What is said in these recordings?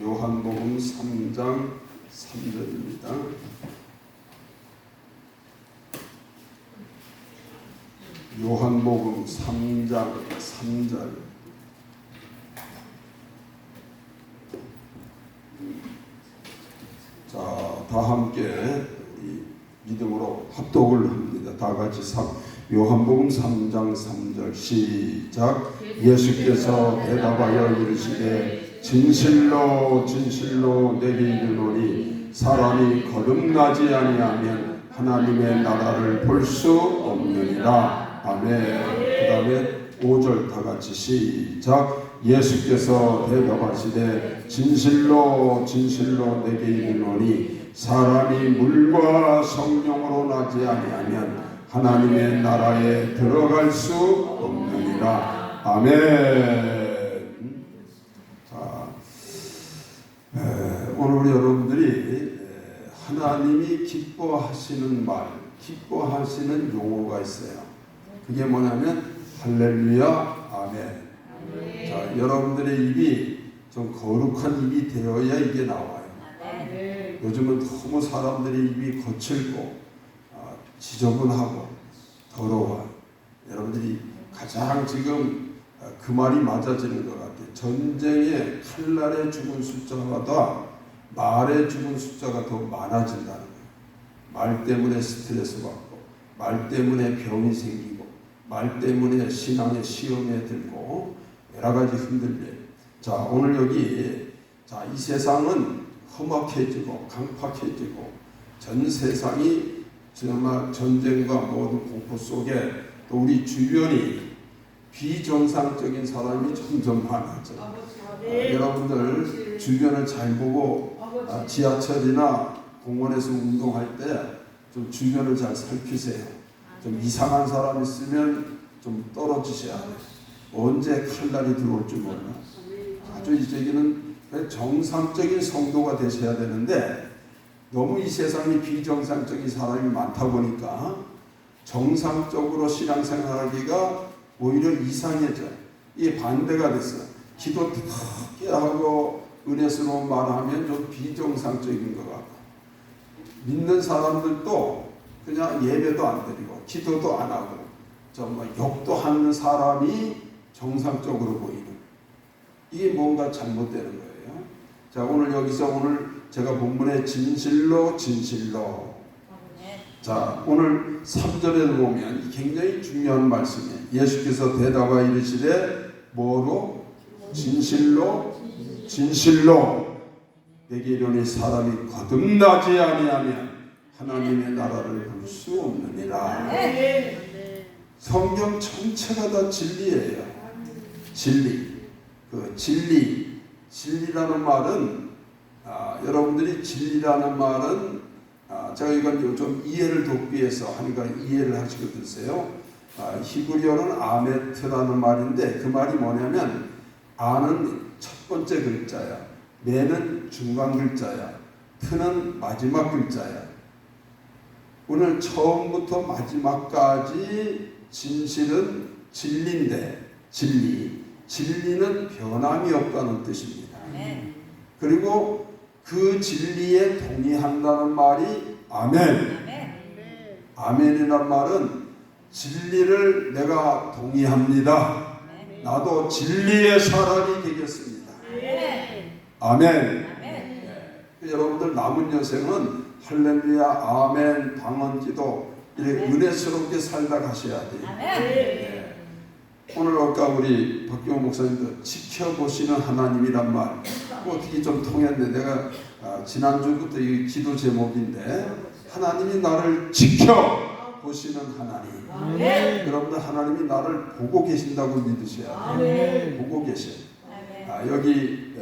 요한복음 3장 3절입니다. 요한복음 3장 3절. 자, 다 함께 믿음으로 합독을 합니다. 다 같이 요한복음 3장 3절 시작. 예수께서 대답하여 이르시되 진실로 진실로 내게 이르노니 사람이 거듭나지 아니하면 하나님의 나라를 볼 수 없느니라. 아멘. 그 다음에 5절 다 같이 시작. 예수께서 대답하시되 진실로 진실로 내게 이르노니 사람이 물과 성령으로 나지 아니하면 하나님의 나라에 들어갈 수 없느니라. 아멘. 자, 오늘 우리 여러분들이 하나님이 기뻐하시는 말, 기뻐하시는 용어가 있어요. 그게 뭐냐면 할렐루야, 아멘. 자, 여러분들의 입이 좀 거룩한 입이 되어야 이게 나와요. 요즘은 너무 사람들의 입이 거칠고 지저분하고 더러워요. 여러분들이 가장 지금 그 말이 맞아지는 것 같아요. 전쟁의 칼날에 죽은 숫자보다 말에 죽은 숫자가 더 많아진다는 거예요. 말 때문에 스트레스 받고, 말 때문에 병이 생기고, 말 때문에 신앙의 시험에 들고 여러 가지 흔들려요. 자, 오늘 여기 이 세상은 험악해지고 강팍해지고 전 세상이 정말 전쟁과 모든 공포 속에 또 우리 주변이 비정상적인 사람이 점점 많아져요. 여러분들 주변을 잘 보고 지하철이나 공원에서 운동할 때 좀 주변을 잘 살피세요. 좀 이상한 사람 있으면 좀 떨어지셔야 돼요. 언제 칼날이 들어올 줄 몰라. 아주 이제는 정상적인 성도가 되셔야 되는데 너무 이 세상이 비정상적인 사람이 많다 보니까 정상적으로 신앙생활하기가 오히려 이상해져요. 이게 반대가 됐어요. 기도 크게 하고 은혜스러운 말하면 좀 비정상적인 것 같고 믿는 사람들도 그냥 예배도 안 드리고 기도도 안 하고 정말 욕도 하는 사람이 정상적으로 보이는, 이게 뭔가 잘못되는 거예요. 자, 오늘 여기서 오늘 제가 본문에 진실로 진실로, 자, 오늘 3절에 보면 굉장히 중요한 말씀이에요. 예수께서 대답하여 이르시되 뭐로? 진실로 진실로 내게 이르노니 사람이 거듭나지 아니하면 하나님의 나라를 볼 수 없느니라. 성경 전체가 다 진리예요. 진리. 그 진리라는 말은 여러분들이 진리라는 말은 제가 이건 좀 이해를 돕기 위해서 하니까 이해를 하시고 드세요. 히브리어는 아메트라는 말인데 그 말이 뭐냐면 아는 첫 번째 글자야, 메는 중간 글자야, 트는 마지막 글자야. 오늘 처음부터 마지막까지 진실은 진리인데 진리는 변함이 없다는 뜻입니다. 그리고 그 진리에 동의한다는 말이 아멘. 아멘이란 말은 진리를 내가 동의합니다. 나도 진리의 사람이 되겠습니다. 아멘. 여러분들 남은 여생은 할렐루야, 아멘, 방언기도 이렇게 은혜스럽게 살다 가셔야 돼요. 오늘 아까 우리 박경호 목사님도 지켜보시는 하나님이란 말 어떻게 좀 통했는데 내가 지난주부터 이 기도 제목인데 하나님이 나를 지켜보시는 하나님. 여러분들 하나님이 나를 보고 계신다고 믿으셔야 돼요. 보고 계셔요. 여기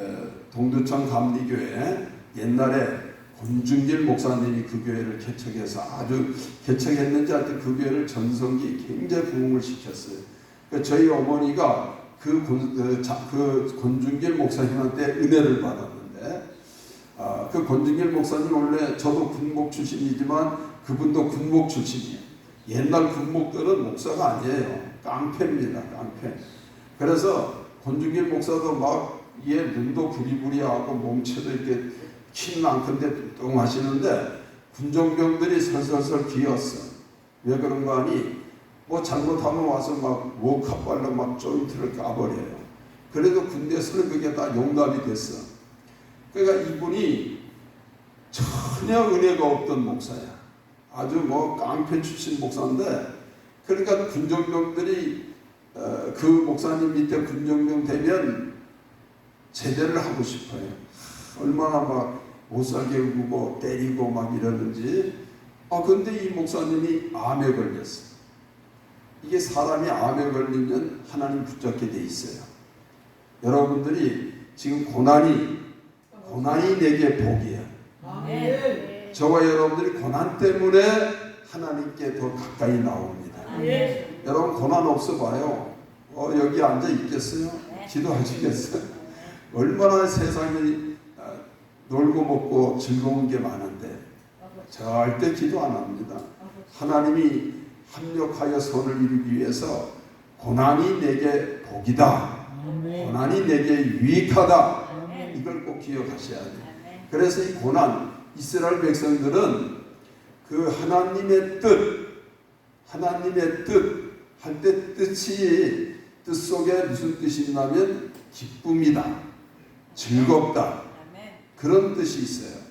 동두천 감리교회 옛날에 권중길 목사님이 그 교회를 개척해서 아주 개척했는지 하여튼 그 교회를 전성기 굉장히 부흥을 시켰어요. 저희 어머니가 그 권중길 목사님한테 은혜를 받았는데 그 권중길 목사님 원래 저도 군목 출신이지만 그분도 군목 출신이에요. 옛날 군목들은 목사가 아니에요. 깡패입니다. 깡패. 그래서 권중길 목사도 막 얘 눈도 부리부리하고 몸체도 이렇게 키는 안 큰데 뚱뚱하시는데 군종병들이 설설설 기었어. 왜 그런가 하니 뭐 잘못하면 와서 막 워카발로 막 조인트를 까버려요. 그래도 군대에서는 그게 다 용납이 됐어. 그러니까 이분이 전혀 은혜가 없던 목사야. 아주 뭐 깡패 출신 목사인데, 그러니까 군종병들이 그 목사님 밑에 군종병 되면 제대를 하고 싶어요. 얼마나 막 못살게 구고 때리고 막 이러는지. 근데 이 목사님이 암에 걸렸어. 이게 사람이 암에 걸리면 하나님 붙잡게 돼 있어요. 여러분들이 지금 고난이 내게 복이야. 저와 여러분들이 고난 때문에 하나님께 더 가까이 나옵니다. 여러분 고난 없어 봐요. 여기 앉아 있겠어요? 기도하시겠어요? 얼마나 세상이 놀고 먹고 즐거운 게 많은데 절대 기도 안 합니다. 하나님이 합력하여 선을 이루기 위해서 고난이 내게 복이다. 고난이 내게 유익하다. 이걸 꼭 기억하셔야 돼요. 그래서 이 고난, 이스라엘 백성들은 그 하나님의 뜻 할 때 뜻 속에 무슨 뜻이 있냐면 기쁨이다, 즐겁다, 그런 뜻이 있어요.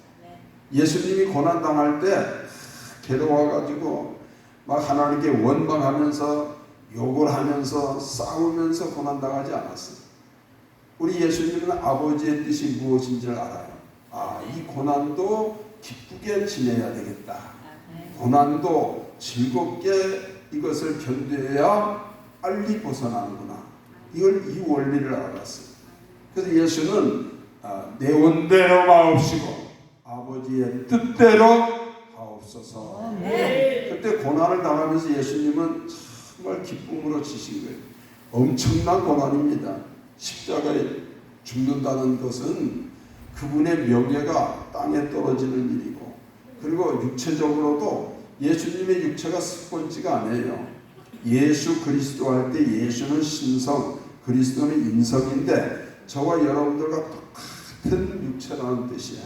예수님이 고난 당할 때 괴로워가지고 막 하나님께 원망하면서 욕을 하면서 싸우면서 고난 당하지 않았어요. 우리 예수님은 아버지의 뜻이 무엇인지를 알아요. 이 고난도 기쁘게 지내야 되겠다. 고난도 즐겁게 이것을 견뎌야 빨리 벗어나는구나. 이 원리를 알았어요. 그래서 예수는 내 원대로 마옵시고 아버지의 뜻대로 하옵소서. 그때 고난을 당하면서 예수님은 정말 기쁨으로 지신 거예요. 엄청난 고난입니다. 십자가에 죽는다는 것은 그분의 명예가 땅에 떨어지는 일이고, 그리고 육체적으로도 예수님의 육체가 스펀지가 아니에요. 예수 그리스도 할 때 예수는 신성, 그리스도는 인성인데 저와 여러분들과 똑같은 육체라는 뜻이야.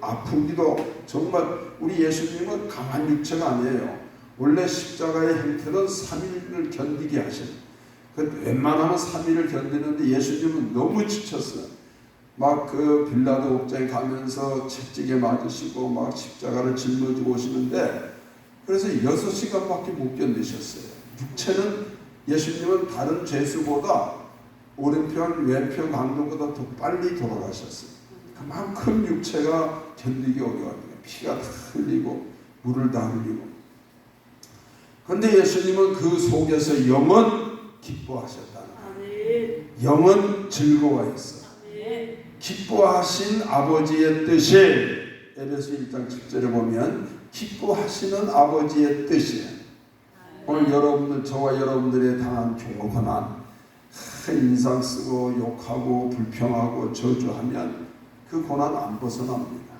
아프기도 정말 우리 예수님은 강한 육체가 아니에요. 원래 십자가의 형태는 3일을 견디게 하셔요. 웬만하면 3일을 견디는데 예수님은 너무 지쳤어요. 막 그 빌라도 옥장에 가면서 채찍에 맞으시고 막 십자가를 짊어지고 오시는데, 그래서 6시간밖에 못 견디셨어요. 육체는 예수님은 다른 죄수보다 오른편 왼편 강도보다 더 빨리 돌아가셨어요. 그만큼 육체가 견디기 어려워요. 피가 다 흘리고 물을 다 흘리고. 그런데 예수님은 그 속에서 영은 기뻐하셨다. 영은 즐거워했어. 기뻐하신 아버지의 뜻이, 에베소 1장 10절에 보면 기뻐하시는 아버지의 뜻이에요. 오늘 여러분들, 저와 여러분들의 당한 고난, 인상 쓰고 욕하고 불평하고 저주하면 그 고난 안 벗어납니다.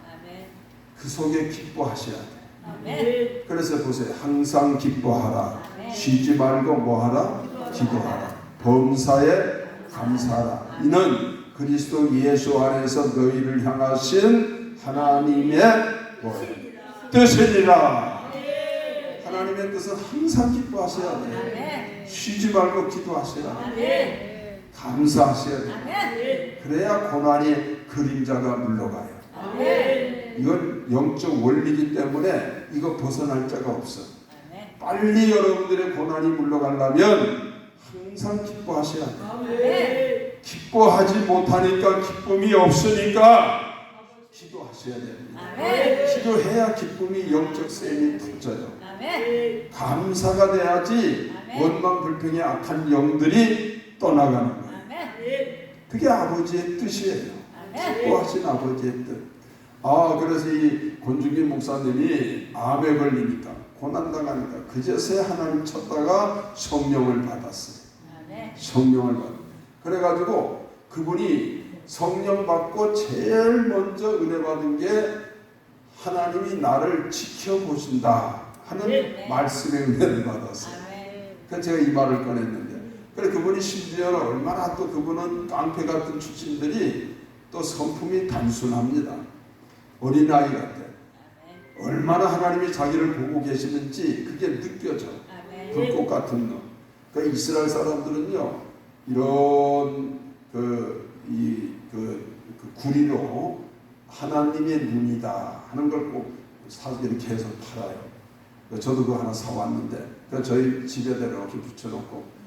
그 속에 기뻐하셔야 돼요. 그래서 보세요. 항상 기뻐하라. 쉬지 말고 뭐하라? 기도하라. 범사에 감사하라. 이는 그리스도 예수 안에서 너희를 향하신 하나님의 뜻이니라. 하나님의 뜻은 항상 기뻐하셔야 돼요. 쉬지 말고 기도하셔야 돼요. 감사하셔야 돼요. 그래야 고난이 그림자가 물러가요. 이건 영적 원리이기 때문에 이거 벗어날 자가 없어. 빨리 여러분들의 고난이 물러가려면 항상 기뻐하셔야 돼요. 기뻐하지 못하니까, 기쁨이 없으니까 기도하셔야 됩니다. 기도해야 기쁨이, 영적 셈이 터져요. 감사가 돼야지 원망 불평의 악한 영들이 떠나가는 거예요. 그게 아버지의 뜻이에요. 기뻐하신 아버지의 뜻. 그래서 이 권중긴 목사님이 암에 걸리니까, 고난당하니까 그제서야 하나님 찾다가 성령을 받았어요. 성령을 받았어요. 그래가지고 그분이 성령 받고 제일 먼저 은혜 받은 게 하나님이 나를 지켜보신다 하는 말씀의 은혜를 받았어요. 그래서 제가 이 말을 꺼냈는데, 그래 그분이 심지어는 얼마나 또 그분은 깡패 같은 출신들이 또 성품이 단순합니다. 어린아이 같아. 얼마나 하나님이 자기를 보고 계시는지 그게 느껴져. 불꽃 같은 놈. 그러니까 이스라엘 사람들은요 이런 구리로 하나님의 눈이다 하는 걸 꼭 이렇게 해서 팔아요. 저도 그거 하나 사왔는데 저희 집에다 이렇게 붙여놓고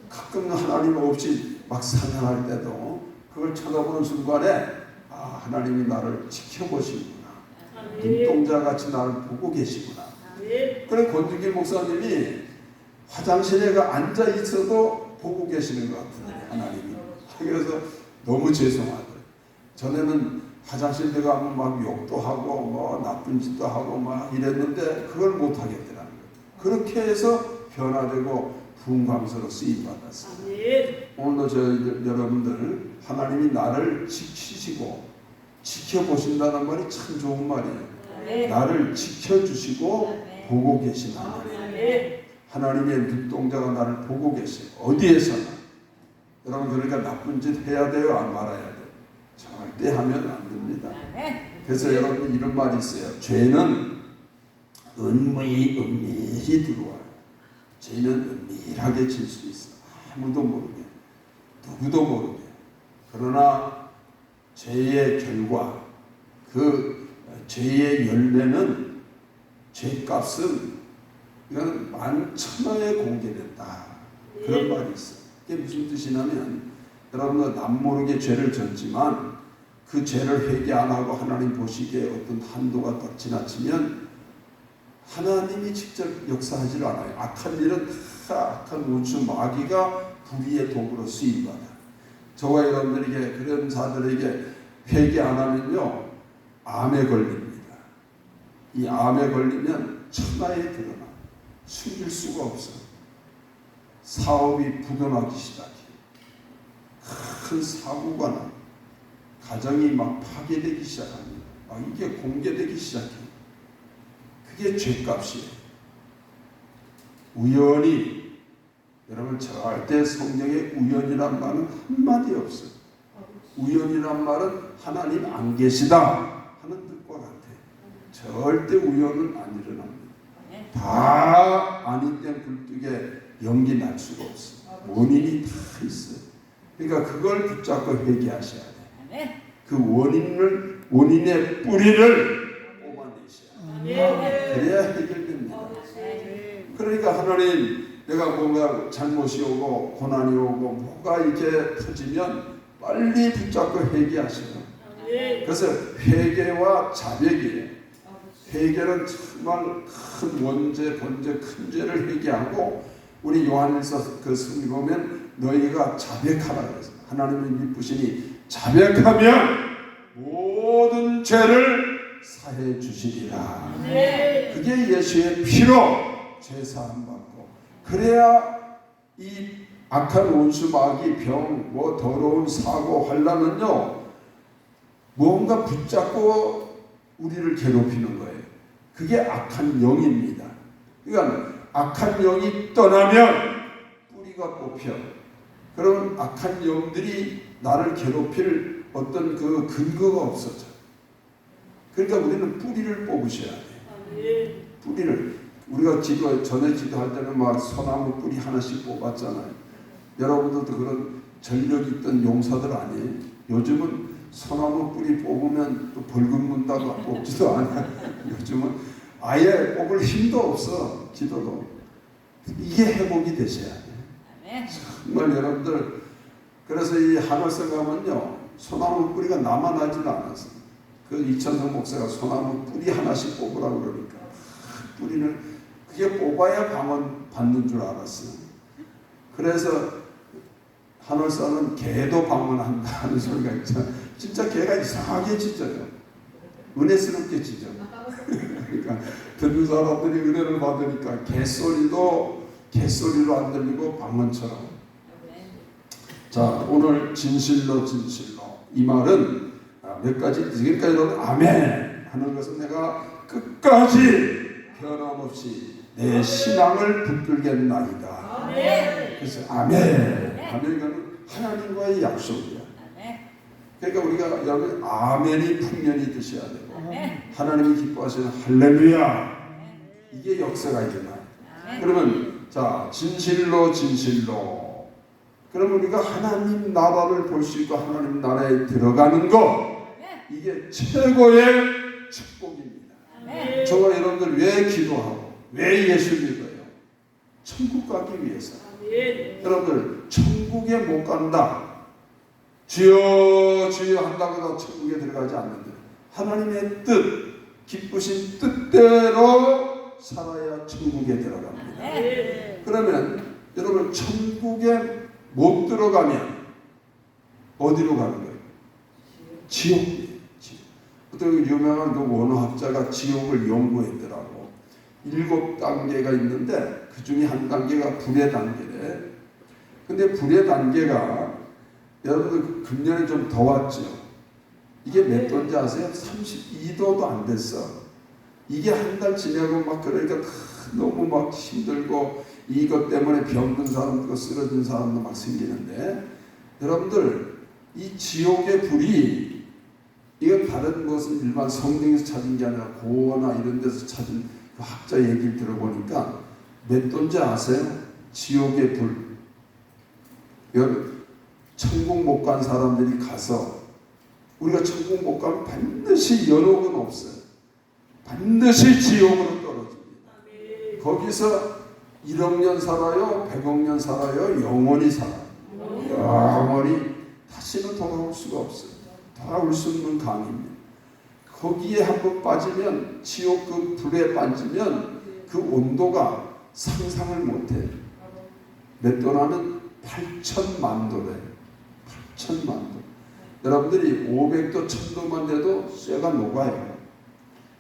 가끔 하나님 없이 막 산행할 때도 그걸 쳐다보는 순간에 아 하나님이 나를 지켜보시구나. 눈동자같이 나를 보고 계시구나. 그래 권중기 목사님이 화장실에 앉아 있어도 보고 계시는 것 같은데 하나님이. 그래서 너무 죄송하더라고요. 전에는 화장실 들어가면 막 욕도 하고 뭐 나쁜 짓도 하고 막 이랬는데 그걸 못 하겠더라는 거예요. 그렇게 해서 변화되고 부흥감사로 쓰임 받았어요. 오늘도 여러분들 하나님이 나를 지키시고 지켜보신다는 말이 참 좋은 말이에요. 나를 지켜주시고 보고 계신 하나님. 하나님의 눈동자가 나를 보고 계세요. 어디에서나. 여러분 그러니까 나쁜 짓 해야 돼요? 안 말아야 돼요? 절대 하면 안 됩니다. 그래서 여러분 이런 말이 있어요. 죄는 은밀히 들어와요. 죄는 은밀하게 질 수 있어. 아무도 모르게. 누구도 모르게. 그러나 죄의 결과, 그 죄의 열매는 죄값은 이건 만천하에 공개된다. 그런 말이 있어요. 그게 무슨 뜻이냐면 여러분들 남모르게 죄를 졌지만 그 죄를 회개 안 하고 하나님 보시기에 어떤 한도가 딱 지나치면 하나님이 직접 역사하지 않아요. 악한 일은 다 악한 원수 마귀가 불의의 도구로 쓰임받아요. 저와 여러분들에게 그런 자들에게 회개 안 하면요 암에 걸립니다. 이 암에 걸리면 천하에 드러나 숨길 수가 없어. 사업이 부도나기 시작해. 큰 사고가 나. 가정이 막 파괴되기 시작합니다. 이게 공개되기 시작해. 그게 죄값이에요. 우연히 여러분 절대 성경에 우연이란 말은 한마디 없어요. 우연이란 말은 하나님 안 계시다 하는 뜻과 같아요. 절대 우연은 안 일어납니다. 다 아닌 땐 굴뚝에 연기 날 수가 없어. 원인이 다 있어요. 그러니까 그걸 붙잡고 회개하셔야 돼요. 그 원인의 뿌리를 뽑아내셔야 돼요. 그래야 해결됩니다. 그러니까 하나님 내가 뭔가 잘못이 오고 고난이 오고 뭐가 이렇게 터지면 빨리 붙잡고 회개하셔요. 그래서 회개와 자백이에요. 회개는 정말 큰 원죄, 번죄, 큰 죄를 회개하고 우리 요한일서 그 성경 보면 너희가 자백하라 그랬어요. 하나님은 기쁘시니 자백하면 모든 죄를 사해 주시리라. 그게 예수의 피로 죄 사함 받고 그래야 이 악한 원수 마귀 병 뭐 더러운 사고 환난은요 뭔가 붙잡고 우리를 괴롭히는 거예요. 그게 악한 영입니다. 그러니까 악한 영이 떠나면 뿌리가 뽑혀. 그럼 악한 영들이 나를 괴롭힐 어떤 그 근거가 없어져. 그러니까 우리는 뿌리를 뽑으셔야 돼요. 뿌리를. 우리가 전에 기도할 때는 막 소나무 뿌리 하나씩 뽑았잖아요. 여러분들도 그런 전력 있던 용사들 아니에요? 요즘은 소나무 뿌리 뽑으면 또 벌금 문다고 뽑지도 않아요. 요즘은 아예 뽑을 힘도 없어. 기도도. 이게 회복이 되셔야 돼요. 정말 여러분들 그래서 이 하늘성 가면요 소나무 뿌리가 남아나지는 않았어요. 그 이천성 목사가 소나무 뿌리 하나씩 뽑으라고 그러니까 뿌리를 그게 뽑아야 방언 받는 줄 알았어요. 그래서 하늘성은 개도 방언한다는 소리가 있잖아요. 진짜 개가 이상하게 짖어요. 은혜스럽게 짖어. 그러니까 듣는 사람들이 은혜를 받으니까 개소리로 안 들리고 방언처럼. 자 오늘 진실로 이 말은 몇 가지 지금까지 아멘 하는 것은 내가 끝까지 변함없이 내 신앙을 붙들겠나이다. 그래서 아멘. 아멘은 하나님과의 약속이야. 그러니까 우리가 여러분 아멘이 풍년이 드셔야 되고 하나님이 기뻐하시는 할렐루야 이게 역사가 일어나요. 그러면 자 진실로 그러면 우리가 하나님 나라를 볼 수 있고 하나님 나라에 들어가는 거 이게 최고의 축복입니다. 저와 여러분들 왜 기도하고 왜 예수 믿어요? 천국 가기 위해서. 여러분들 천국에 못 간다. 주여 주여 한다고 다 천국에 들어가지 않는데 하나님의 뜻 기쁘신 뜻대로 살아야 천국에 들어갑니다. 그러면 여러분 천국에 못 들어가면 어디로 가는 거예요? 지옥이에요. 어떤 유명한 그 원어학자가 지옥을 연구했더라고. 7단계가 있는데 그 중에 한 단계가 불의 단계래. 근데 불의 단계가 여러분들 금년에 좀 더웠죠. 이게 몇 도인지 아세요? 32도도 안 됐어. 이게 한 달 지나고 막 그러니까 너무 막 힘들고 이것 때문에 병든 사람도 쓰러진 사람도 막 생기는데 여러분들 이 지옥의 불이 이건 다른 것은 일반 성경에서 찾은 게 아니라 고어나 이런 데서 찾은 그 학자 얘기를 들어보니까 몇 도인지 아세요? 지옥의 불. 여러분 천국 못 간 사람들이 가서 우리가 천국 못 가면 반드시 연옥은 없어요. 반드시 지옥으로 떨어집니다. 거기서 1억 년 살아요, 100억 년 살아요, 영원히 살아요. 영원히 다시는 돌아올 수가 없어요. 돌아올 수 없는 강입니다. 거기에 한번 빠지면 지옥 그 불에 빠지면 그 온도가 상상을 못해요. 몇 도라면 8천만 도래요. 8천만 도. 여러분들이 500도, 1000도만 돼도 쇠가 녹아요.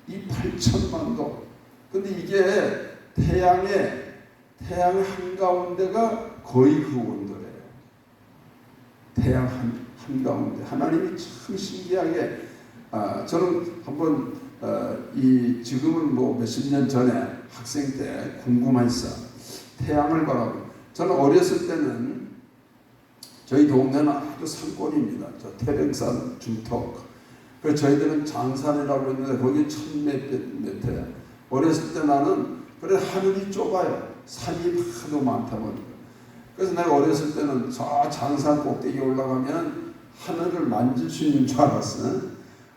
이 8천만 도. 근데 이게 태양의 한가운데가 거의 그 온도래요. 태양 한가운데. 하나님이 참 신기하게 저는 한번 지금은 뭐 몇십 년 전에 학생 때 궁금했어. 태양을 바라보고. 저는 어렸을 때는 저희 동네는 아주 산골입니다. 저 태백산 중턱. 그래서 저희들은 장산이라고 했는데 거기 1000몇 회. 어렸을 때 나는 그래 하늘이 좁아요. 산이 하도 많다 보니까. 그래서 내가 어렸을 때는 저 장산 꼭대기 올라가면 하늘을 만질 수 있는 줄 알았어.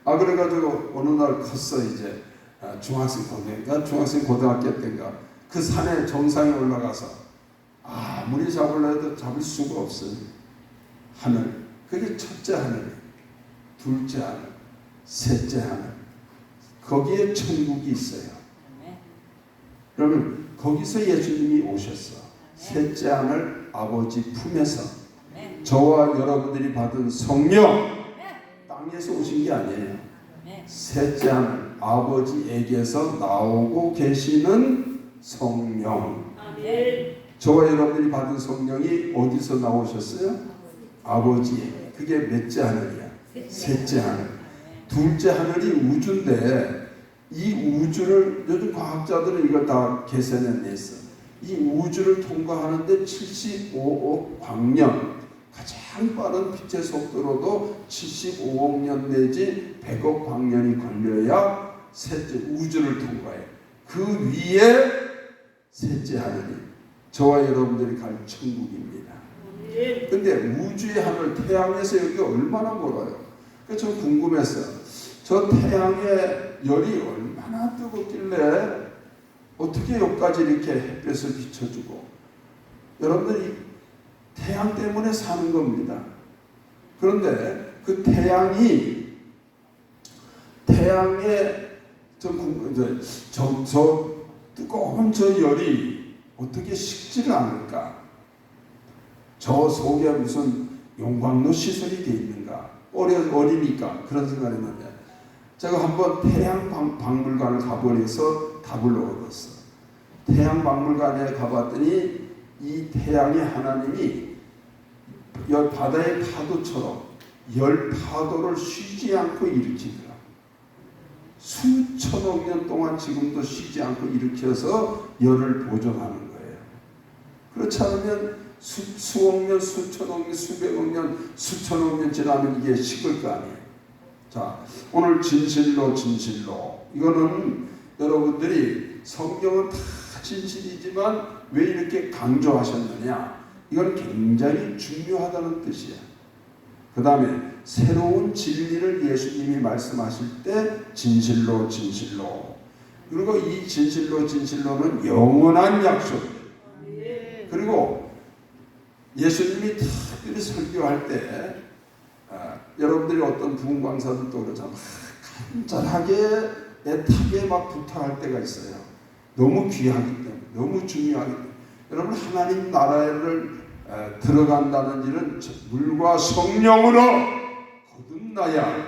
그래가지고 어느 날 컸어 이제 중학생 고등학교 때인가 그 산에 정상에 올라가서 아무리 잡으려 해도 잡을 수가 없어요. 하늘. 그게 첫째 하늘, 둘째 하늘, 셋째 하늘. 거기에 천국이 있어요. 그러면 거기서 예수님이 오셨어. 셋째 하늘 아버지 품에서 저와 여러분들이 받은 성령 땅에서 오신 게 아니에요. 셋째 하늘 아버지에게서 나오고 계시는 성령. 저와 여러분들이 받은 성령이 어디서 나오셨어요? 아버지에게. 그게 몇째 하늘이야? 셋째 하늘. 둘째 하늘이 우주인데 이 우주를 요즘 과학자들은 이걸 다 계산해냈어. 이 우주를 통과하는데 75억 광년 가장 빠른 빛의 속도로도 75억 년 내지 100억 광년이 걸려야 셋째 우주를 통과해. 그 위에 셋째 하늘이 저와 여러분들이 갈 천국입니다. 근데 우주의 하늘 태양에서 여기 얼마나 멀어요? 그래서 저 궁금했어요. 저 태양의 열이 얼마나 뜨겁길래 어떻게 여기까지 이렇게 햇볕을 비춰주고 여러분들이 태양 때문에 사는 겁니다. 그런데 그 태양에 저 뜨거운 저 열이 어떻게 식지를 않을까? 저 속에 무슨 용광로 시설이 돼 있는가? 어리니까 그런 생각을 했는데 제가 한번 태양 박물관을 가보려서 답을 얻었어. 태양 박물관에 가봤더니 이 태양의 하나님이 바다의 파도처럼 열 파도를 쉬지 않고 일으키더라. 수천억 년 동안 지금도 쉬지 않고 일으켜서 열을 보존하는 거예요. 그렇지 않으면 수억 년, 수천억 년, 수백억 년, 수천억 년 지나면 이게 식을 거 아니에요. 자, 오늘 진실로 이거는 여러분들이 성경은 다 진실이지만 왜 이렇게 강조하셨느냐? 이건 굉장히 중요하다는 뜻이야. 그 다음에 새로운 진리를 예수님이 말씀하실 때 진실로 그리고 이 진실로는 영원한 약속. 그리고 예수님이 특별히 설교할 때 여러분들이 어떤 부흥 강사들도 그러잖아. 간절하게 애타게 막 부탁할 때가 있어요. 너무 귀하기 때문에, 너무 중요하기 때문에. 여러분 하나님 나라를 들어간다는 일은 물과 성령으로 거듭나야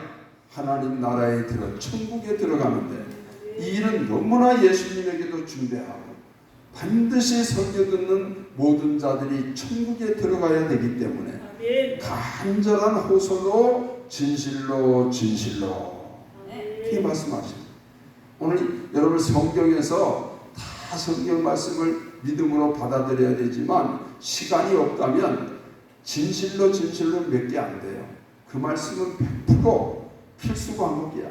하나님 나라에 천국에 들어가는데 이 일은 너무나 예수님에게도 중대하고 반드시 설교 듣는 모든 자들이 천국에 들어가야 되기 때문에 간절한 호소로 진실로 이렇게 말씀하십니다. 오늘 여러분 성경에서 다 성경 말씀을 믿음으로 받아들여야 되지만 시간이 없다면 진실로 몇 개 안 돼요. 그 말씀은 100% 필수 과목이야.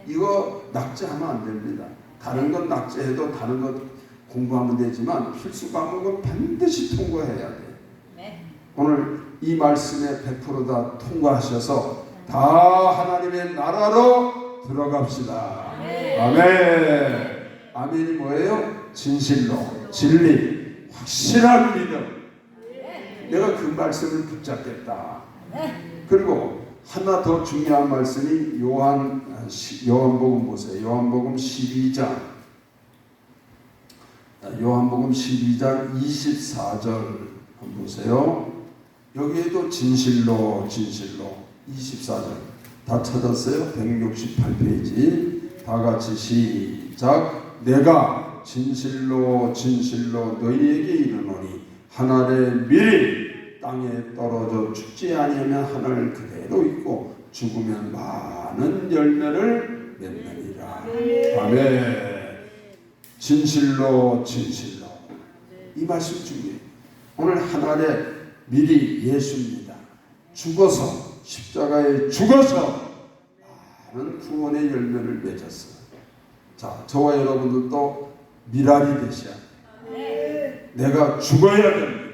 이거 낙제하면 안 됩니다. 다른 건 낙제해도 다른 것 공부하면 되지만 필수 과목은 반드시 통과해야 돼. 오늘 이 말씀에 100% 다 통과하셔서 다 하나님의 나라로 들어갑시다. 아멘. 아멘이 뭐예요? 진실로, 진리, 확실한 믿음. 내가 그 말씀을 붙잡겠다. 그리고 하나 더 중요한 말씀이 요한복음 보세요. 요한복음 12장 24절 한번 보세요. 여기에도 진실로 24절 다 찾았어요? 168페이지 다 같이 시작. 내가 진실로 너희에게 이르노니 한 알의 밀이 땅에 떨어져 죽지 아니하면 하늘 그대로 있고 죽으면 많은 열매를 맺느니라. 아멘. 진실로 이 말씀 중에 오늘 한 알의 밀이 예수입니다. 죽어서 십자가에 죽어서 많은 구원의 열매를 맺었어요. 자, 저와 여러분들도 밀알이 되셔야 돼요. 내가 죽어야 됩니다.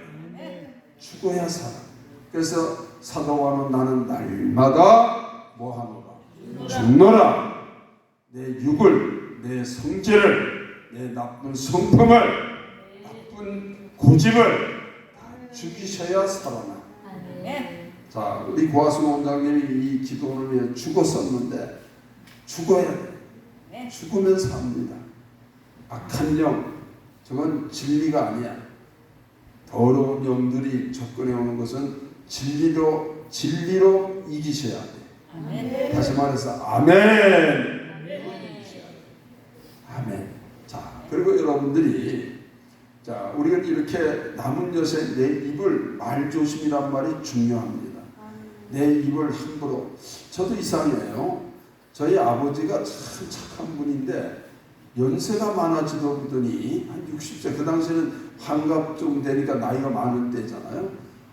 죽어야 살아. 그래서 사도 바울은 나는 날마다 뭐하노라? 죽노라. 내 육을, 내 성질을, 내 나쁜 성품을, 나쁜 고집을 다 죽이셔야 살아나. 자, 우리 고하수 원장님이 이 기도를 위해 죽었었는데 죽어야 돼. 죽으면 삽니다. 악한 영, 저건 진리가 아니야. 더러운 영들이 접근해 오는 것은 진리로 이기셔야 돼. 아멘. 다시 말해서 아멘. 아멘. 자, 그리고 여러분들이 자, 우리가 이렇게 남은 여세 내 입을 말조심이란 말이 중요합니다. 내 입을 함부로. 저도 이상해요. 저희 아버지가 참 착한 분인데 연세가 많아지다 보더니 한 60세, 그 당시에는 환갑 좀 되니까 나이가 많은 때잖아요.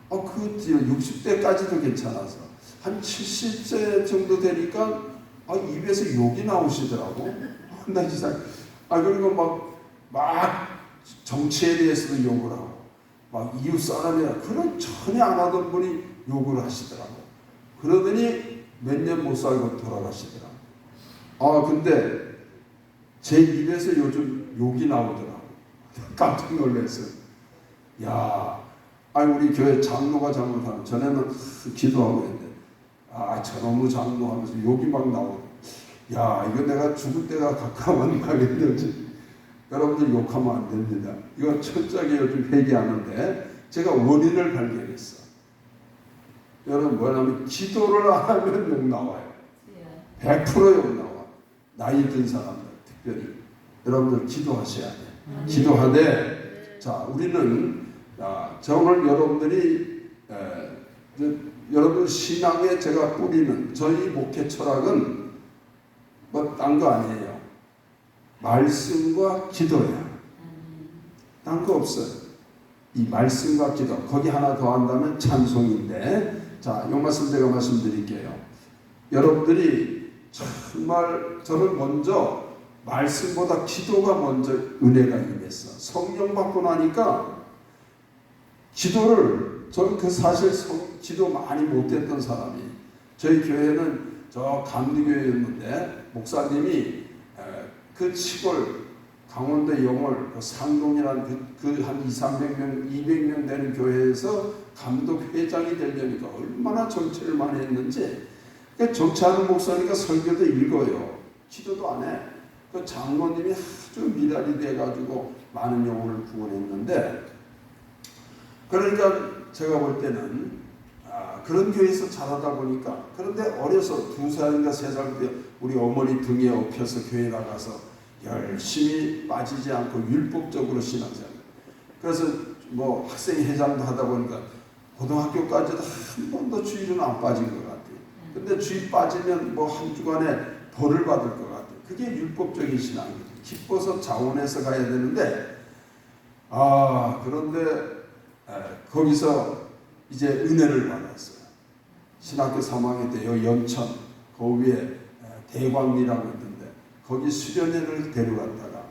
그 60대까지도 괜찮아서 한 70세 정도 되니까 입에서 욕이 나오시더라고. 나 이상. 그리고 막 정치에 대해서도 욕을 하고 막 이웃 사람이라 그런 전혀 안 하던 분이 욕을 하시더라고. 그러더니 몇 년 못 살고 돌아가시더라고. 근데 제 입에서 요즘 욕이 나오더라고. 깜짝 놀랐어요. 야, 우리 교회 장로가 잘못하면 전에는 기도하고 했는데 저놈의 장로 하면서 욕이 막 나오고. 야, 이거 내가 죽을 때가 가까웠나 그랬는지. 여러분들 욕하면 안 됩니다. 이거 철저하게 요즘 회개하는데 제가 원인을 발견했어. 여러분 뭐냐면 기도를 안 하면 욕 나와요. 100% 욕 나와. 나이 든 사람들 특별히 여러분들 기도하셔야 돼. 기도하되 자, 우리는 오늘 여러분들이 여러분 신앙에 제가 뿌리는 저희 목회 철학은 딴 거 아니에요. 말씀과 기도야. 딴 거 없어요. 이 말씀과 기도, 거기 하나 더 한다면 찬송인데, 자, 이 말씀 제가 말씀드릴게요. 여러분들이 정말 저는 먼저 말씀보다 기도가 먼저 은혜가 임했어. 성령 받고 나니까 기도를, 저는 그 사실 기도 많이 못했던 사람이, 저희 교회는 저 감리교회였는데 목사님이 그 시골 강원도 영월 그 상동이라는 그 한 200명 200명 되는 교회에서 감독 회장이 되려니까 얼마나 정치를 많이 했는지. 그러니까 정치하는 목사니까 설교도 읽어요. 기도도 안 해. 그 장로님이 아주 미달이 돼가지고 많은 영혼을 구원했는데, 그러니까 제가 볼 때는 그런 교회에서 자라다 보니까, 그런데 어려서 2살인가 3살 때 우리 어머니 등에 업혀서 교회 나가서 열심히 빠지지 않고 율법적으로 신앙생활. 그래서 뭐 학생회장도 하다 보니까 고등학교까지도 한 번도 주일은 안 빠진 것 같아요. 근데 주일 빠지면 뭐 한 주간에 벌을 받을 것 같아요. 그게 율법적인 신앙이죠. 기뻐서 자원해서 가야 되는데, 그런데 거기서 이제 은혜를 받았어요. 신학교 3학년 때 여기 연천 그 위에 대광리라고 있는데 거기 수련회를 데려갔다가,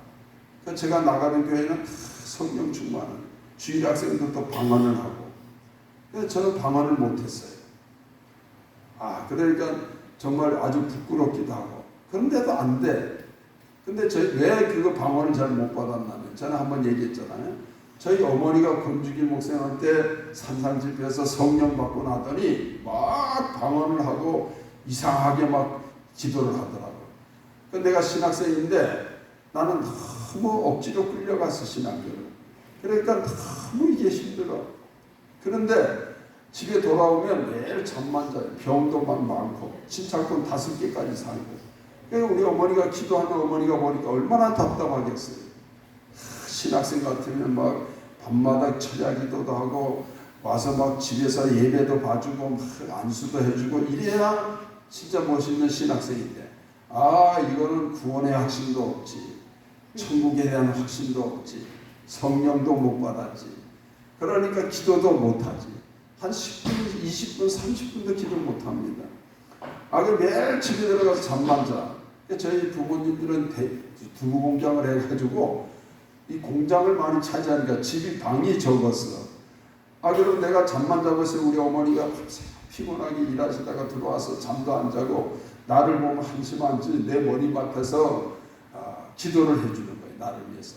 제가 나가는 교회는 성령 충만은 주일 학생들도 방언을 하고, 그래서 저는 방언을 못했어요. 그러니까 정말 아주 부끄럽기도 하고, 그런데도 안 돼. 근데 저희 왜 그거 방언을 잘 못 받았냐면, 저는 한번 얘기했잖아요. 저희 어머니가 권주기 목사님한테 산상집회에서 성령 받고 나더니 막 방언을 하고 이상하게 막 기도를 하더라고요. 내가 신학생인데 나는 너무 억지로 끌려가서 신학교를. 그러니까 너무 이게 힘들어. 그런데 집에 돌아오면 매일 잠만 자요. 병도 막 많고 친척돈 5개까지 살고. 그러니까 우리 어머니가 기도하는 어머니가 보니까 얼마나 답답하겠어요. 신학생 같으면 막 밤마다 철야기도도 하고 와서 막 집에서 예배도 봐주고 막 안수도 해주고 이래야 진짜 멋있는 신학생인데, 이거는 구원의 확신도 없지, 천국에 대한 확신도 없지, 성령도 못 받았지, 그러니까 기도도 못하지. 한 10분, 20분, 30분도 기도 못합니다. 매일 집에 들어가서 잠만 자. 저희 부모님들은 두부 공장을 해가지고 이 공장을 많이 차지하니까 집이 방이 적었어. 그럼 내가 잠만 자고 있으면 우리 어머니가 피곤하게 일하시다가 들어와서 잠도 안 자고 나를 보면 한심한지 내 머리맡에서 기도를 해주는 거예요. 나를 위해서.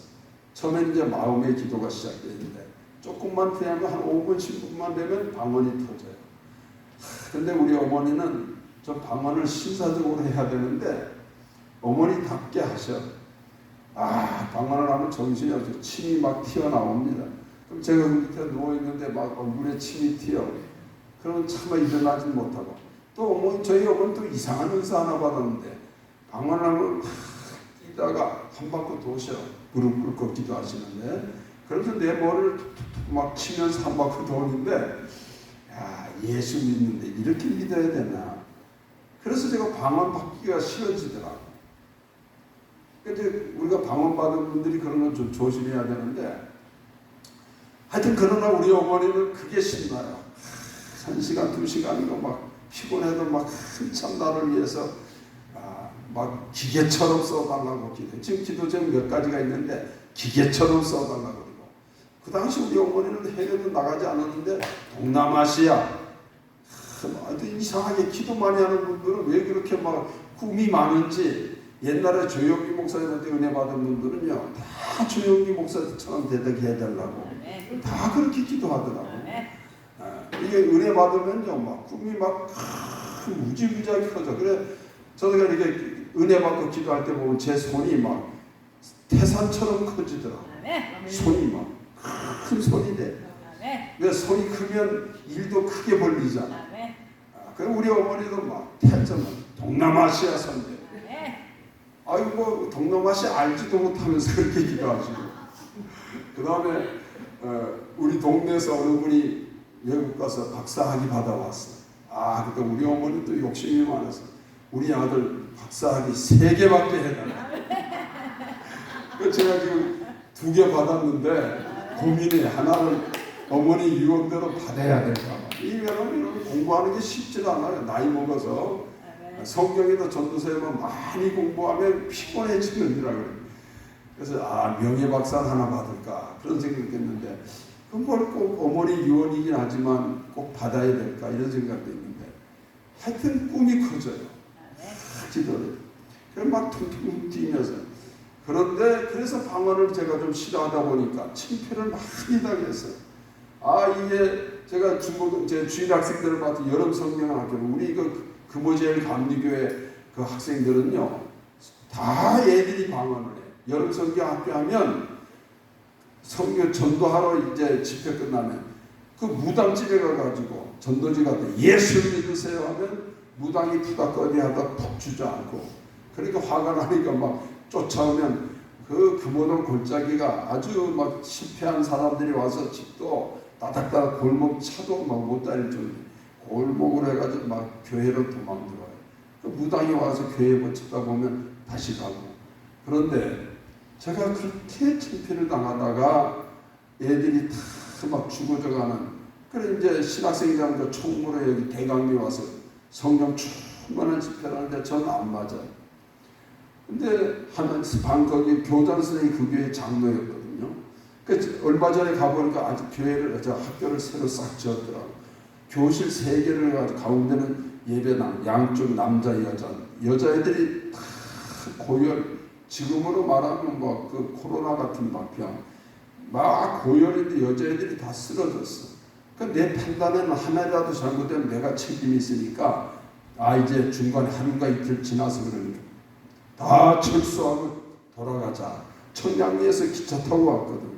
처음에는 이제 마음의 기도가 시작되는데 조금만 되면 한 5분, 10분만 되면 방언이 터져요. 근데 우리 어머니는 저 방언을 신사적으로 해야 되는데 어머니답게 하셔. 방언을 하면 정신이 없어. 침이 막 튀어나옵니다. 그럼 제가 그 밑에 누워있는데 막 얼굴에 침이 튀어. 그러면 차마 일어나지 못하고. 또 저희 어머니 또 이상한 은사 하나 받았는데, 방언을 하면 뛰다가 한 바퀴 도셔. 무릎 꿇고 기도하시는데, 그래서 내 머리를 막 치면서 한 바퀴 도는데, 예수 믿는데 이렇게 믿어야 되나. 그래서 제가 방언 받기가 싫어지더라고. 이제 우리가 방언 받은 분들이 그런 건 좀 조심해야 되는데, 하여튼 그러나 우리 어머니는 그게 신나요. 1시간, 2시간이고 막 피곤해도 막 한참 나를 위해서 막 기계처럼 써달라고 기도. 지금 기도 제목 몇 가지가 있는데 기계처럼 써달라고 그러고. 그 당시 우리 어머니는 해외도 나가지 않았는데 동남아시아 이상하게 기도 많이 하는 분들은 왜 그렇게 막 꿈이 많은지, 옛날에 조영기 목사님한테 은혜 받은 분들은요 다 조영기 목사처럼 대답해 달라고 다 그렇게 기도하더라고요. 이게 은혜 받으면요 막 꿈이 막 무지무지하게 커져. 그래 저도 이렇게 은혜 받고 기도할 때 보면 제 손이 막 태산처럼 커지더라고요. 손이 막 큰 손이 돼. 왜 손이 크면 일도 크게 벌리잖아. 그럼 우리 어머니도 막 태천 동남아시아 선배. 동남아시아 알지도 못하면서 그렇게 기도하시고. 그 다음에 우리 동네에서 어느 분이 외국 가서 박사학위 받아왔어. 그때 우리 어머니도 욕심이 많아서 우리 아들 박사학위 3개밖에 해달라. 제가 지금 2개 받았는데 고민해. 하나를 어머니 유언대로 받아야 될까 봐. 이거는 공부하는 게 쉽지가 않아요. 나이 먹어서 성경이나 전도서에만 많이 공부하면 피곤해지는지라 그래요. 그래서 명예박사 하나 받을까 그런 생각했는데 그걸 꼭 어머니 유언이긴 하지만 꼭 받아야 될까 이런 생각도 있는데 하여튼 꿈이 커져요. 기도를. 그럼 막 퉁퉁 뛰면서 그런데 그래서 방언을 제가 좀 싫어하다 보니까 침패를 많이 당했어요. 이게 제가 제 주일 학생들을 맡은 여름 성경 학교 우리 금오제일 감리교회 그 학생들은요 다 애들이 방언을 해. 여름 성경 학교 하면 성경 전도하러 이제 집회 끝나면 그 무당집에 가가지고 전도지 가서 예수 믿으세요 하면 무당이 푸닥거리하다 푹 주저앉고 그러니까 화가 나니까 막 쫓아오면 그 금오동 골짜기가 아주 막 실패한 사람들이 와서 집도 따닥따닥 골목 차도 막 못 다닐 정도 골목으로 해가지고 막 교회로 도망들어요. 그 무당이 와서 교회에 못 찾다 보면 다시 가고 그런데 제가 그렇게 침패를 당하다가 애들이 다 막 죽어져가는 그래 이제 신학생이라는 총무로 여기 대강리 와서 성령 충만한 집회를 하는데 저는 안 맞아요. 근데 거기 교장 선생님이 그 교회 장로였거든요. 그래서 얼마 전에 가보니까 아직 학교를 새로 싹 지었더라고. 교실 3개를 가지고 가운데는 예배당 양쪽 남자 여자애들이 다 고열 지금으로 말하면 뭐 그 코로나 같은 병 막 고열인데 여자애들이 다 쓰러졌어. 그러니까 내 판단에는 하나라도 잘못되면 내가 책임이 있으니까 이제 중간에 하루가 이틀 지나서 그러니까 다 철수하고 돌아가자. 청량리에서 기차 타고 왔거든.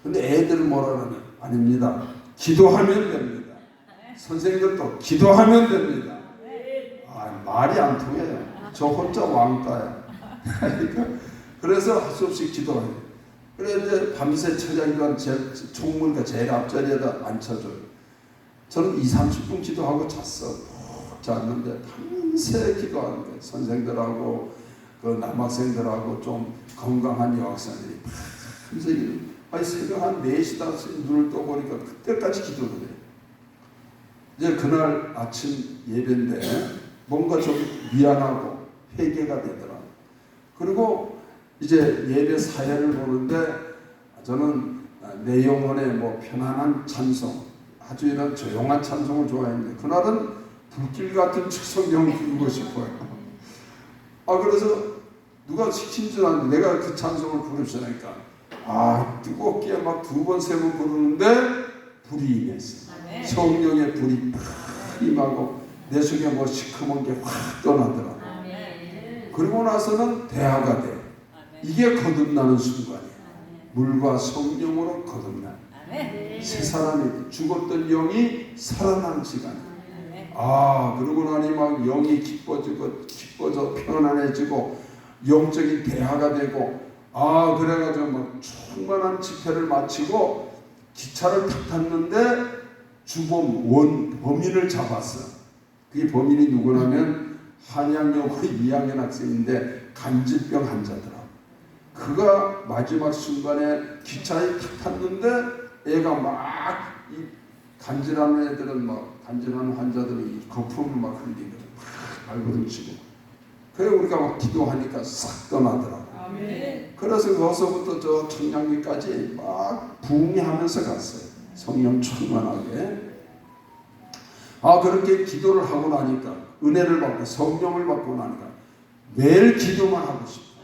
근데 애들은 뭐라 그러면 아닙니다. 기도하면 됩니다. 선생님들도 기도하면 됩니다. 말이 안 통해요. 저 혼자 왕따야. 그래서 할 수 없이 기도해요. 그래 이제 밤새 처장이란 총무가 제일 앞자리에다 앉혀줘요. 저는 20-30분 기도하고 잤어. 잤는데 밤새 기도하는 거예요. 선생들하고 그 남학생들하고 좀 건강한 여학생들이 밤새 새벽 한 4시 5시 눈을 떠보니까 그때까지 기도를 해요. 이제 그날 아침 예배인데 뭔가 좀 미안하고 회개가 되더라. 그리고 이제 예배 사회를 보는데 저는 내 영혼에 뭐 편안한 찬송, 아주 이런 조용한 찬송을 좋아했는데 그날은 불길 같은 축성경을 부르고 싶어요. 그래서 누가 시킨 줄 알았는데 내가 그 찬송을 부르시니까 뜨겁게 막 2번, 3번 부르는데 불이 임했어. 성령의 불이 팍 임하고 내 속에 뭐 시커먼 게 확 떠나더라. 그리고 나서는 대화가 돼. 이게 거듭나는 순간이에요. 물과 성령으로 거듭나. 새 사람이 죽었던 영이 살아나는 시간이에요. 그러고 나니 막 영이 기뻐져 편안해지고 영적인 대화가 되고 그래가지고 막 충만한 집회를 마치고 기차를 탁 탔는데 범인을 잡았어. 그게 범인이 누구냐면 한양여고 2학년 학생인데 간질병 환자더라. 그가 마지막 순간에 기차에 탁 탔는데 애가 막 이 간질하는 애들은 간질하는 환자들은 거품을 막 흘리거든. 발버둥 치고. 그래 우리가 막 기도하니까 싹 떠나더라고. 그래서 거기서부터 저 청량리까지 막 부흥하면서 갔어요. 성령 충만하게. 그렇게 기도를 하고 나니까 은혜를 받고 성령을 받고 나니까 매일 기도만 하고 싶어.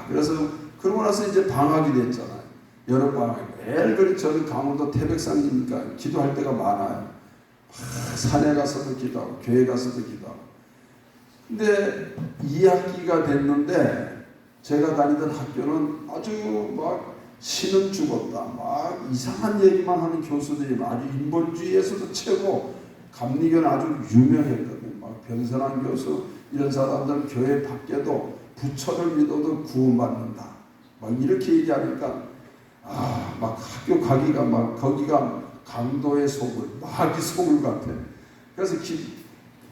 그래서 그러고 나서 이제 방학이 됐잖아요. 여름방학에 매일 저는 강원도 태백산이니까 기도할 때가 많아요. 산에 가서도 기도하고 교회 가서도 기도하고. 근데 2학기가 됐는데 제가 다니던 학교는 아주 막 신은 죽었다. 막 이상한 얘기만 하는 교수들이 아주 인본주의에서도 최고 감리교는 아주 유명했거든요. 막 변선한 교수 이런 사람들 교회 밖에도 부처를 믿어도 구원받는다. 막 이렇게 얘기하니까 막 학교 가기가 막 거기가 강도의 소굴, 마귀 소굴 같아. 그래서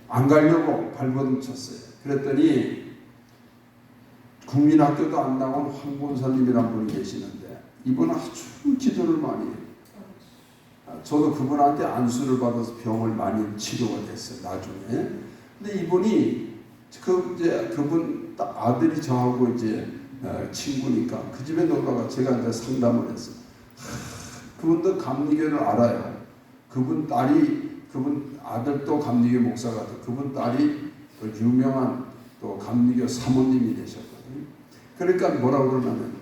안 가려고 발버둥 쳤어요. 그랬더니 국민학교도 안 나온 황 권사님이란 분이 계시는데 이분은 아주 기도를 많이 해요. 저도 그분한테 안수를 받아서 병을 많이 치료가 됐어요, 나중에. 근데 이분이 그분 아들이 저하고 이제 친구니까 그 집에 놀러가 제가 이제 상담을 했어요. 그분도 감리교를 알아요. 그분 아들도 감리교 목사가 돼. 그분 딸이 그 유명한 또 감리교 사모님이 되셨거든요. 그러니까 뭐라고 그러냐면,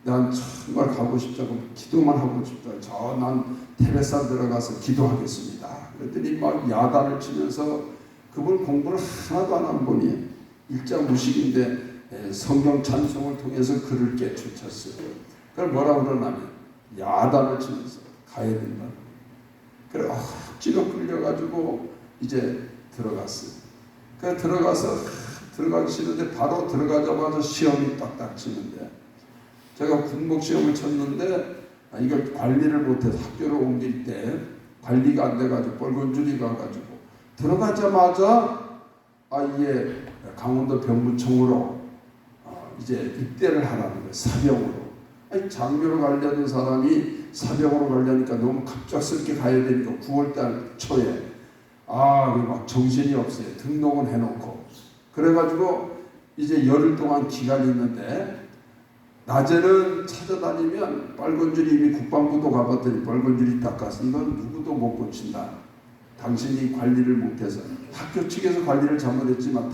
난 정말 가고 싶다고 기도만 하고 싶다. 난 테레사 들어가서 기도하겠습니다. 그랬더니 막 야단을 치면서 그분 공부를 하나도 안 한 분이 일자무식인데 성경 찬송을 통해서 글을 깨추쳤어요. 그걸 뭐라고 그러냐면 야단을 치면서 가야 된다. 그래 억지로 끌려가지고 이제 들어갔어요. 그 들어가기 싫은데 바로 들어가자마자 시험이 딱딱 치는데, 제가 군복 시험을 쳤는데 이걸 관리를 못해서 학교를 옮길 때 관리가 안 돼가지고 빨간 줄이 가가지고 들어가자마자 이게 강원도 병무청으로 이제 입대를 하라는 거예요. 사병으로. 장교로 가려는 사람이 사병으로 가려니까 너무 갑작스럽게 가야 되니까 9월달 초에 막 정신이 없어요. 등록은 해놓고. 그래가지고 이제 열흘 동안 기간이 있는데, 낮에는 찾아다니면 빨간 줄이 이미 국방부도 가봤더니 빨간 줄이 딱 가서 이건 누구도 못 고친다. 당신이 관리를 못해서. 학교 측에서 관리를 잘못했지만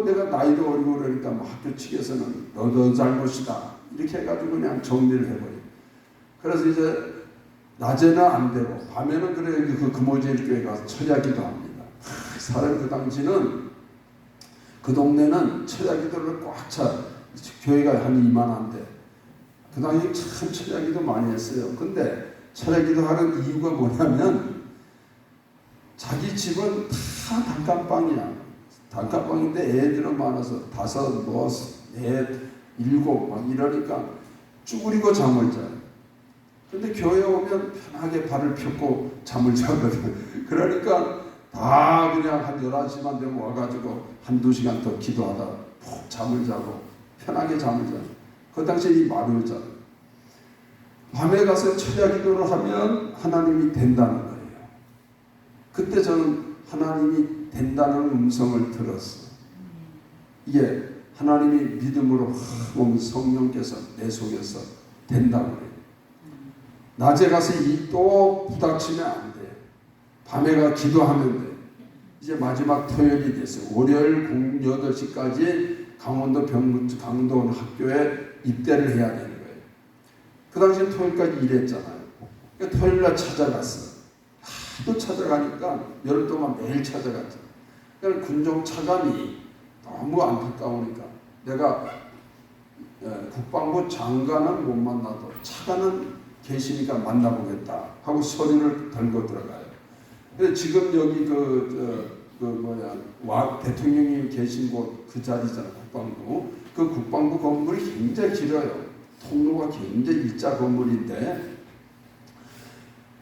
내가 나이도 어리고 그러니까 학교 측에서는 너 잘못이다. 이렇게 해가지고 그냥 정리를 해버려요. 그래서 이제 낮에는 안 되고 밤에는 그래 그 금오제일교회 가서 철야기도 합니다. 사람 그 당시는 그 동네는 철야기도를 꽉 차. 교회가 한 2만한데 그 당시 참 철야기도 많이 했어요. 근데 철야기도 하는 이유가 뭐냐면 자기 집은 다 단칸방이야. 단칸방인데 애들은 많아서 5, 6, 7 막 이러니까 쭈그리고 잠을 자요. 근데 교회 오면 편하게 발을 펴고 잠을 자거든. 그러니까 다 그냥 한 11시만 되면 와가지고 한두 시간 더 기도하다 푹 잠을 자고 편하게 잠을 자요. 그 당시에 이 마루였잖아요. 밤에 가서 철야 기도를 하면 하나님이 된다는 거예요. 그때 저는 하나님이 된다는 음성을 들었어요. 이게 하나님이 믿음으로 성령께서 내 속에서 된다고 해요. 낮에 가서 또 부닥치면 안 돼. 밤에 가 기도하면 돼. 이제 마지막 토요일이 됐어요. 월요일 8시까지 강원도 강동 학교에 입대를 해야 되는 거예요. 그 당시에 토요일까지 일했잖아요. 그러니까 토요일날 찾아갔어. 하도 찾아가니까 열흘 동안 매일 찾아갔죠. 그러니까 군종 차관이 너무 안타까우니까 내가 국방부 장관은 못 만나도 차관은 계시니까 만나보겠다 하고 서류를 들고 들어가요. 근데 지금 여기 대통령이 계신 곳 그 자리잖아요. 국방부. 그 국방부 건물이 굉장히 길어요. 통로가 굉장히 일자 건물인데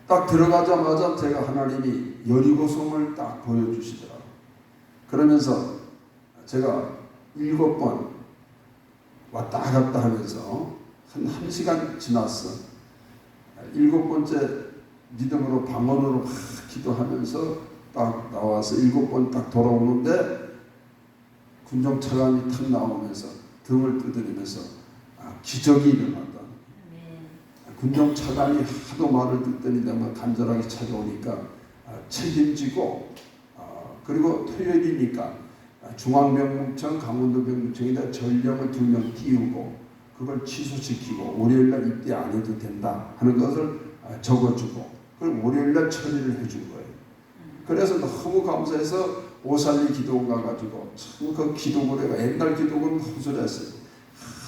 딱 들어가자마자 제가 하나님이 여리고성을 딱 보여주시더라고요. 그러면서 제가 7번 왔다 갔다 하면서 한 1시간 지났어. 7번째 믿음으로 방언으로 기도하면서 딱 나와서 7번 딱 돌아오는데 군종 차관이 탁 나오면서 등을 두드리면서 기적이 일어났다. 군종 차관이 하도 말을 듣더니 내가 간절하게 찾아오니까 책임지고 그리고 토요일이니까 중앙병무청, 강원도병무청에다 전령을 2명 띄우고 그걸 취소시키고 월요일날 입대 안 해도 된다 하는 것을 적어주고 그걸 월요일날 처리를 해준 거예요. 그래서 너무 감사해서 오살리 기도원 가가지고 참 그 기도고래가 옛날 기도고는 허술했어요.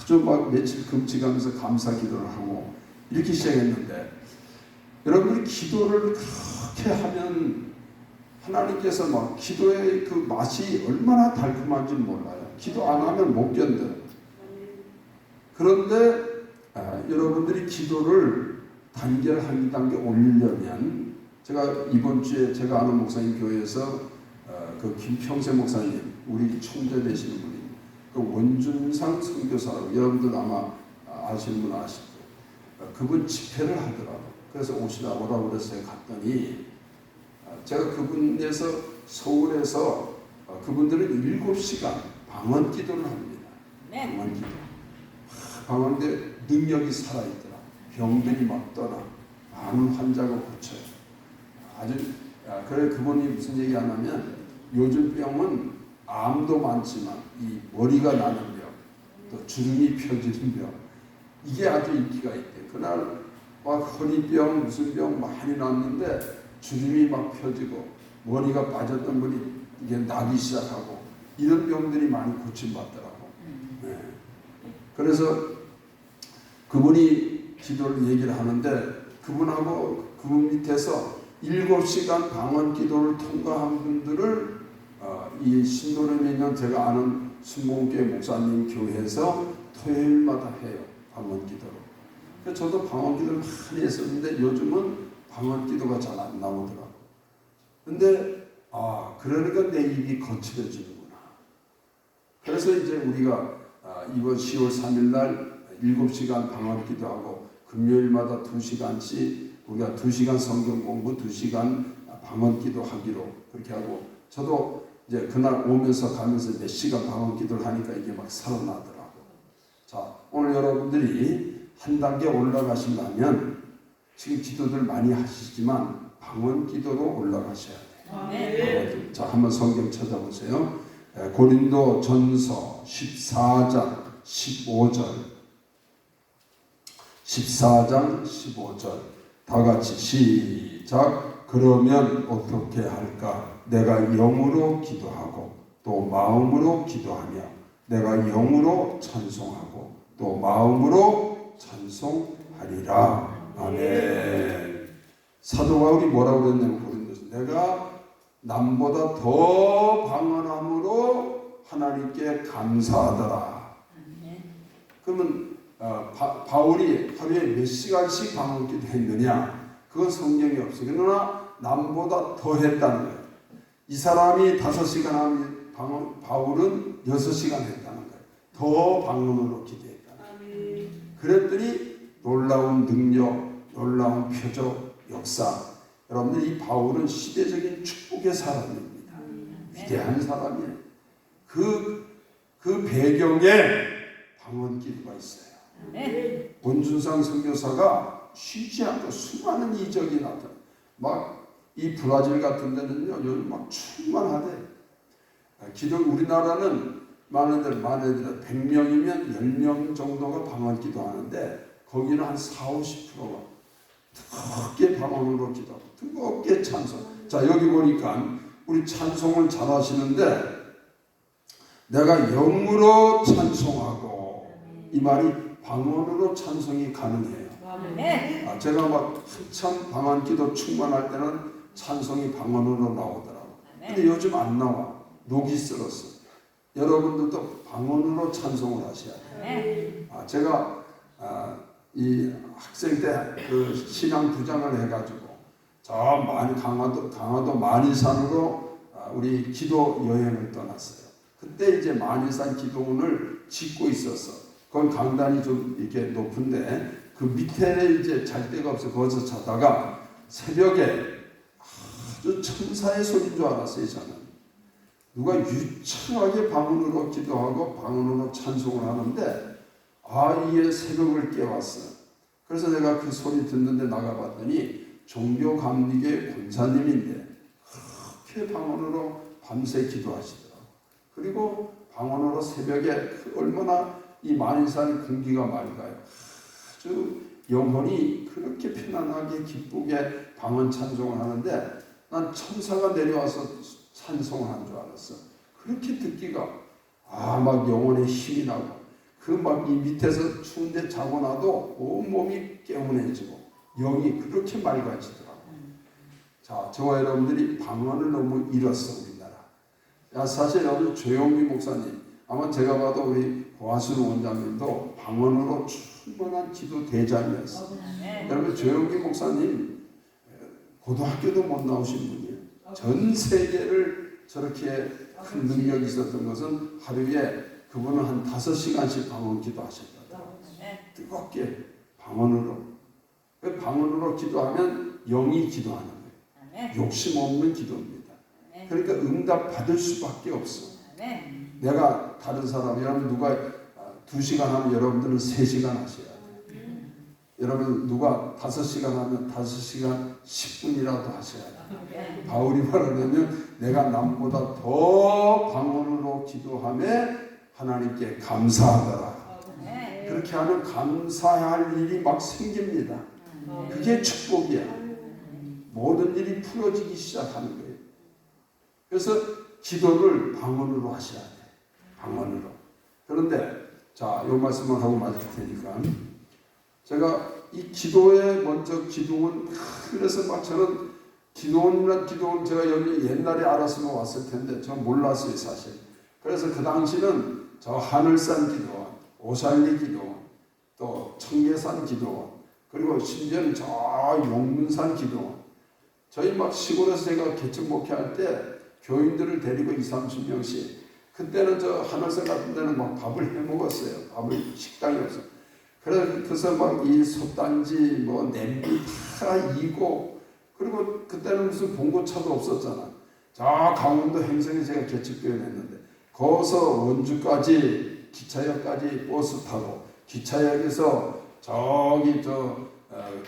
아주 막 며칠 금식하면서 감사 기도를 하고 이렇게 시작했는데 여러분들이 기도를 그렇게 하면 하나님께서 막 기도의 그 맛이 얼마나 달콤한지 몰라요. 기도 안 하면 못 견뎌요. 그런데 여러분들이 기도를 단계를 한 단계 올리려면 제가 이번 주에 제가 아는 목사님 교회에서 그 김평세 목사님 우리 총재 되시는 분이 그 원준상 선교사라고 여러분들 아마 아시는 분 아시죠. 그분 집회를 하더라고. 그래서 오라고 그래서 갔더니 제가 그분에서 서울에서 그분들은 7시간 방언 기도를 합니다. 방언 기도. 방언인데 능력이 살아있더라. 병들이 막 떠나. 많은 환자가 고쳐요. 아주 그래 그분이 무슨 얘기 하냐면 요즘 병은 암도 많지만 이 머리가 나는 병, 또 주름이 펴지는 병 이게 아주 인기가 있대. 그날 막 허리병 무슨 병 많이 났는데 주름이 막 펴지고 머리가 빠졌던 분이 이게 나기 시작하고 이런 병들이 많이 고침받더라고. 네. 그래서 그분이 기도를 얘기를 하는데 그분하고 그분 밑에서 7시간 방언 기도를 통과한 분들을 이 신도림에 있는 제가 아는 순복음교회 목사님 교회에서 토요일마다 해요. 방언 기도를. 그래서 저도 방언 기도를 많이 했었는데 요즘은 방언 기도가 잘 안 나오더라고요. 근데 그러니까 내 입이 거칠어지는구나. 그래서 이제 우리가 이번 10월 3일 날 7시간 방언 기도하고 금요일마다 2시간씩 우리가 2시간 성경 공부 2시간 방언 기도 하기로 그렇게 하고 저도 이제 그날 오면서 가면서 몇 시간 방언 기도를 하니까 이게 막 살아나더라고. 자, 오늘 여러분들이 한 단계 올라가시려면 지금 기도들 많이 하시지만 방언 기도로 올라가셔야 돼요. 네. 자, 한번 성경 찾아보세요. 고린도 전서 14장 15절 14장 15절 다 같이 시작. 그러면 어떻게 할까? 내가 영으로 기도하고 또 마음으로 기도하며 내가 영으로 찬송하고 또 마음으로 찬송하리라. 아멘. 사도 바울이 뭐라고 그랬냐면 고린도서 내가 남보다 더 방언함으로 하나님께 감사하더라. 그러면 바울이 하루에 몇 시간씩 방언 기도했느냐? 그건 성경에 없어요. 그러나 남보다 더 했다는 거예요. 이 사람이 5시간 하면 바울은 6시간 했다는 거예요. 더 방언으로 기도했다는 거예요. 그랬더니 놀라운 능력, 놀라운 표적, 역사. 여러분들 이 바울은 시대적인 축복의 사람입니다. 위대한 사람이에요. 그 배경에 방언 기도가 있어요. 원준상 선교사가 쉬지 않고 수많은 이적이 나타나. 막 이 브라질 같은 데는요, 요즘 막 충만하대. 기도 우리나라는 많은 데는 100명이면 10명 정도가 방언 기도하는데 거기는 한 40~50%가 뜨겁게 방언으로 기도하고 뜨겁게 찬송. 자, 여기 보니까 우리 찬송을 잘 하시는데 내가 영으로 찬송하고 이 말이 방언으로 찬송이 가능해요. 제가 막 한참 방언 기도 충만할 때는 찬송이 방언으로 나오더라고. 근데 요즘 안 나와. 녹이 쓸었어. 여러분들도 방언으로 찬송을 하셔야 돼요. 제가 이 학생 때 그 신앙 부장을 해가지고 저 강화도 만이산으로 우리 기도 여행을 떠났어요. 그때 이제 만이산 기도원을 짓고 있었어. 그건 강단이 좀 이렇게 높은데 그 밑에 이제 잘 데가 없어. 거기서 자다가 새벽에 아주 천사의 소리인 줄 알았어요. 저는 누가 유창하게 방언으로 기도하고 방언으로 찬송을 하는데 이게 새벽을 깨웠어. 그래서 내가 그 소리 듣는데 나가봤더니 종교감리교회 권사님인데 그렇게 방언으로 밤새 기도하시더라고. 그리고 방언으로 새벽에 얼마나 이 만인산 공기가 맑아요. 아주 영혼이 그렇게 편안하게 기쁘게 방언 찬송을 하는데 난 천사가 내려와서 찬송을 한 줄 알았어. 그렇게 듣기가 막 영혼에 힘이 나고 그 막 이 밑에서 추운데 자고 나도 온몸이 개운해지고 영이 그렇게 맑아지더라고. 자, 저와 여러분들이 방언을 너무 잃었어 우리나라. 사실 여러분 조영미 목사님 아마 제가 봐도 우리 고하순 원장님도 방언으로 충분한 기도 대장이었어. 여러분 조영미 목사님 고등학교도 못 나오신 분이에요. 전 세계를 저렇게 큰 능력이 있었던 것은 하루에 그분은 한 5시간씩 방언 기도하셨다. 뜨겁게 방언으로 그 방언으로 기도하면 영이 기도하는 거예요. 욕심 없는 기도입니다. 그러니까 응답 받을 수밖에 없어. 내가 다른 사람, 여러분 누가 2시간 하면 여러분들은 3시간 하셔야 돼요. 여러분 누가 5시간 하면 5시간 10분이라도 하셔야 돼요. 바울이 말하면 내가 남보다 더 방언으로 기도하며 하나님께 감사하더라. 그렇게 하면 감사할 일이 막 생깁니다. 그게 축복이야. 모든 일이 풀어지기 시작하는 거예요. 그래서 기도를 방언으로 하셔야 돼요. 방언으로. 그런데 자, 이 말씀을 하고 마칠 테니까 제가 이 기도에 먼저 기도원, 그래서 막 저는 기도원이란 기도원 제가 여기 옛날에 알았으면 왔을 텐데 저 몰랐어요 사실. 그래서 그 당시는 저 하늘산 기도원, 오살리 기도원, 또 청계산 기도원, 그리고 심지어는 저 용문산 기도원. 저희 막 시골에서 제가 개척 목회할 때 교인들을 데리고 20-30명씩, 그때는 저 하늘산 같은 데는 막 밥을 해 먹었어요. 밥을 식당이 없어. 그래서 막 이 솥단지 뭐 냄비 다 이고, 그리고 그때는 무슨 봉고차도 없었잖아. 저 강원도 행성에 제가 개척교회를 했는데 거기서 원주까지 기차역까지 버스 타고 기차역에서 저기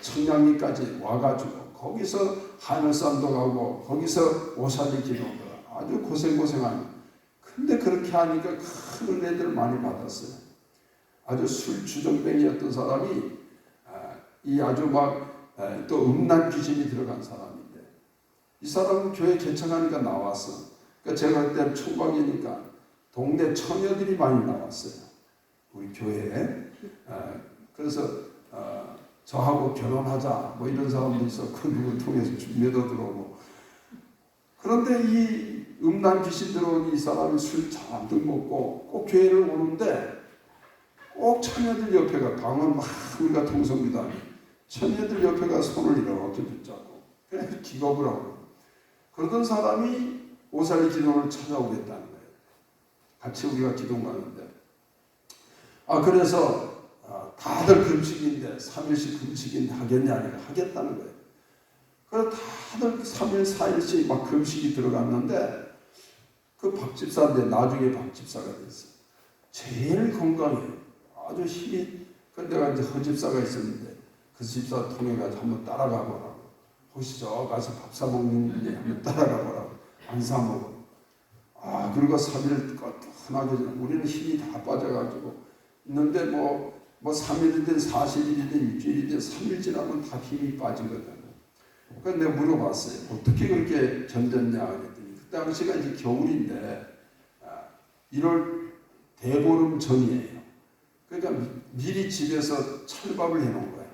청량리까지 와가지고 거기서 하늘산도 가고 거기서 오살리 기도가 아주 고생하는. 근데 그렇게 하니까 큰 은혜들을 많이 받았어요. 아주 술 주정뱅이였던 사람이 이 아주 막 또 음란 귀신이 들어간 사람인데 이 사람은 교회 개척하니까 나왔어. 그러니까 제가 그때 총각이니까 동네 처녀들이 많이 나왔어요. 우리 교회에. 그래서 저하고 결혼하자 뭐 이런 사람도 있었고 누구 통해서 준비도 들어오고. 그런데 이 음란 귀신 들어온 이 사람이 술 잔뜩 먹고 꼭 교회를 오는데 꼭 처녀들 옆에가 방언 막 우리가 통성기도 하니 처녀들 옆에가 손을 이렇게 붙잡고 그래서 기겁을 하고 그러던 사람이 오살리 기도원을 찾아오겠다는 거예요. 같이 우리가 기도 가는데 그래서 다들 금식인데 3일씩 금식인데 하겠냐 아니라 하겠다는 거예요. 그래서 다들 3일 4일씩 막 금식이 들어갔는데 그 박 집사인데 나중에 박 집사가 됐어요. 제일 건강해요. 아주 힘이. 근데 내가 이제 허 집사가 있었는데 그 집사 통해가지고 한번 따라가 보라고. 혹시 저 가서 밥 사 먹는데 한번 따라가 보라고. 안 사 먹어. 그리고 3일 흔하게 우리는 힘이 다 빠져가지고 있는데 뭐 3일이든 40일이든 일주일이든 3일 지나면 다 힘이 빠지거든. 그래서 내가 물어봤어요. 어떻게 그렇게 견뎠냐 그랬더니 그 당시가 이제 겨울인데 1월 대보름 전이에요. 그러니까 미리 집에서 찰밥을 해놓은 거예요.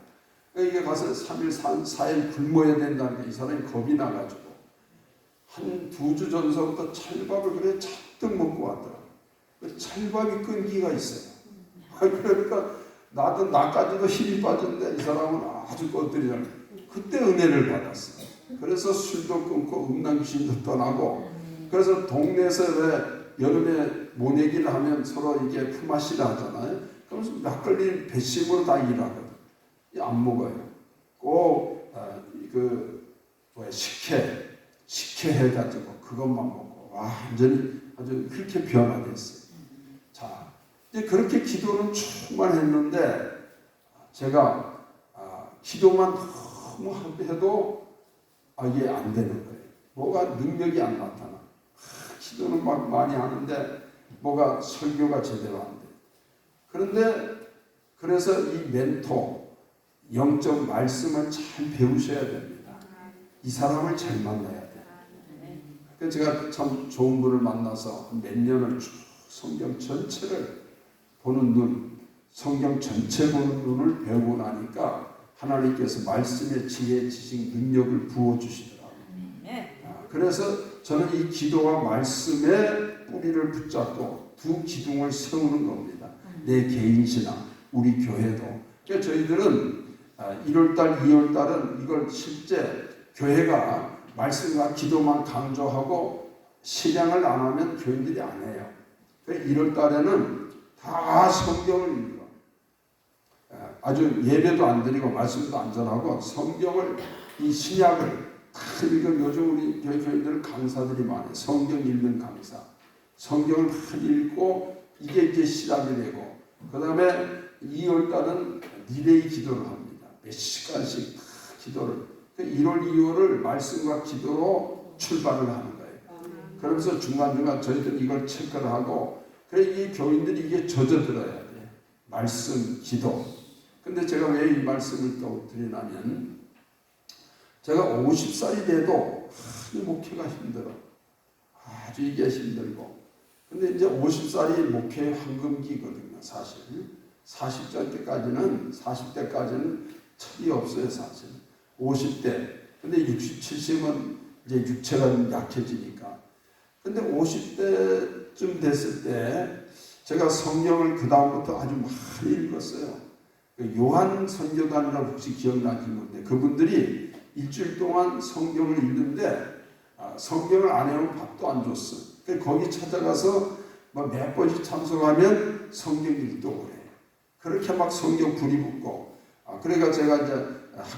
그러니까 이게 가서 3일 4일 굶어야 된다는 게 이 사람이 겁이 나가지고 한 2주 전서부터 찰밥을 그래 잔뜩 먹고 왔더라고요. 찰밥이 끈기가 있어요. 그러니까 나까지도 힘이 빠졌는데 이 사람은 아주 껐더리잖아요. 그때 은혜를 받았어요. 그래서 술도 끊고 음란귀신도 떠나고. 그래서 동네에서 왜 여름에 모내기를 하면 서로 이게 품앗이를 하잖아요. 그러면서 막걸리 배심으로 다 일하거든. 안 먹어요. 꼭 식혜 해가지고 그것만 먹고 완전히 아주 그렇게 변화됐어요. 자, 이제 그렇게 기도는 충만했는데 제가 기도만 너무 해도 이게 안 되는 거예요. 뭐가 능력이 안 나타나. 기도는 막 많이 하는데 뭐가 설교가 제대로 안 돼. 그런데 그래서 이 멘토 영적 말씀을 잘 배우셔야 됩니다. 이 사람을 잘 만나야 돼요. 그래서 제가 참 좋은 분을 만나서 몇 년을 쭉 성경 전체를 보는 눈, 성경 전체 보는 눈을 배우고 나니까 하나님께서 말씀의 지혜, 지식, 능력을 부어주시더라고요. 그래서 저는 이 기도와 말씀의 뿌리를 붙잡고 두 기둥을 세우는 겁니다. 내 개인 신앙, 우리 교회도. 그러니까 저희들은 1월달, 2월달은 이걸 실제 교회가 말씀과 기도만 강조하고 실행을 안 하면 교인들이 안 해요. 그러니까 1월달에는 다 성경을 읽어. 아주 예배도 안 드리고 말씀도 안 전하고 성경을 이 신약을 다 읽은 요즘 우리 교회들 강사들이 많아요. 성경 읽는 강사. 성경을 다 읽고 이게 이제 시작이 되고 그 다음에 2월달은 리레이 기도를 합니다. 몇 시간씩 다 기도를 1월 2월을 말씀과 기도로 출발을 하는 거예요. 그러면서 중간중간 저희들은 이걸 체크를 하고 그래 이 교인들이 이게 젖어들어야 돼. 말씀, 기도. 근데 제가 왜 이 말씀을 또 드리냐면 제가 50살이 돼도 목회가 힘들어. 아주 이게 힘들고. 근데 이제 50살이 목회의 황금기거든요. 사실 40대까지는 철이 없어요. 사실 50대. 근데 60, 70은 이제 육체가 좀 약해지니까. 근데 50대쯤 됐을 때 제가 성경을 그 다음부터 아주 많이 읽었어요. 요한 선교단이라고 혹시 기억나지 모르는데 그분들이 일주일 동안 성경을 읽는데 성경을 안 해오면 밥도 안 줬어. 거기 찾아가서 몇 번씩 참석하면 성경 읽독을 해요. 그렇게 막 성경 불이 붙고 그러니까 제가 이제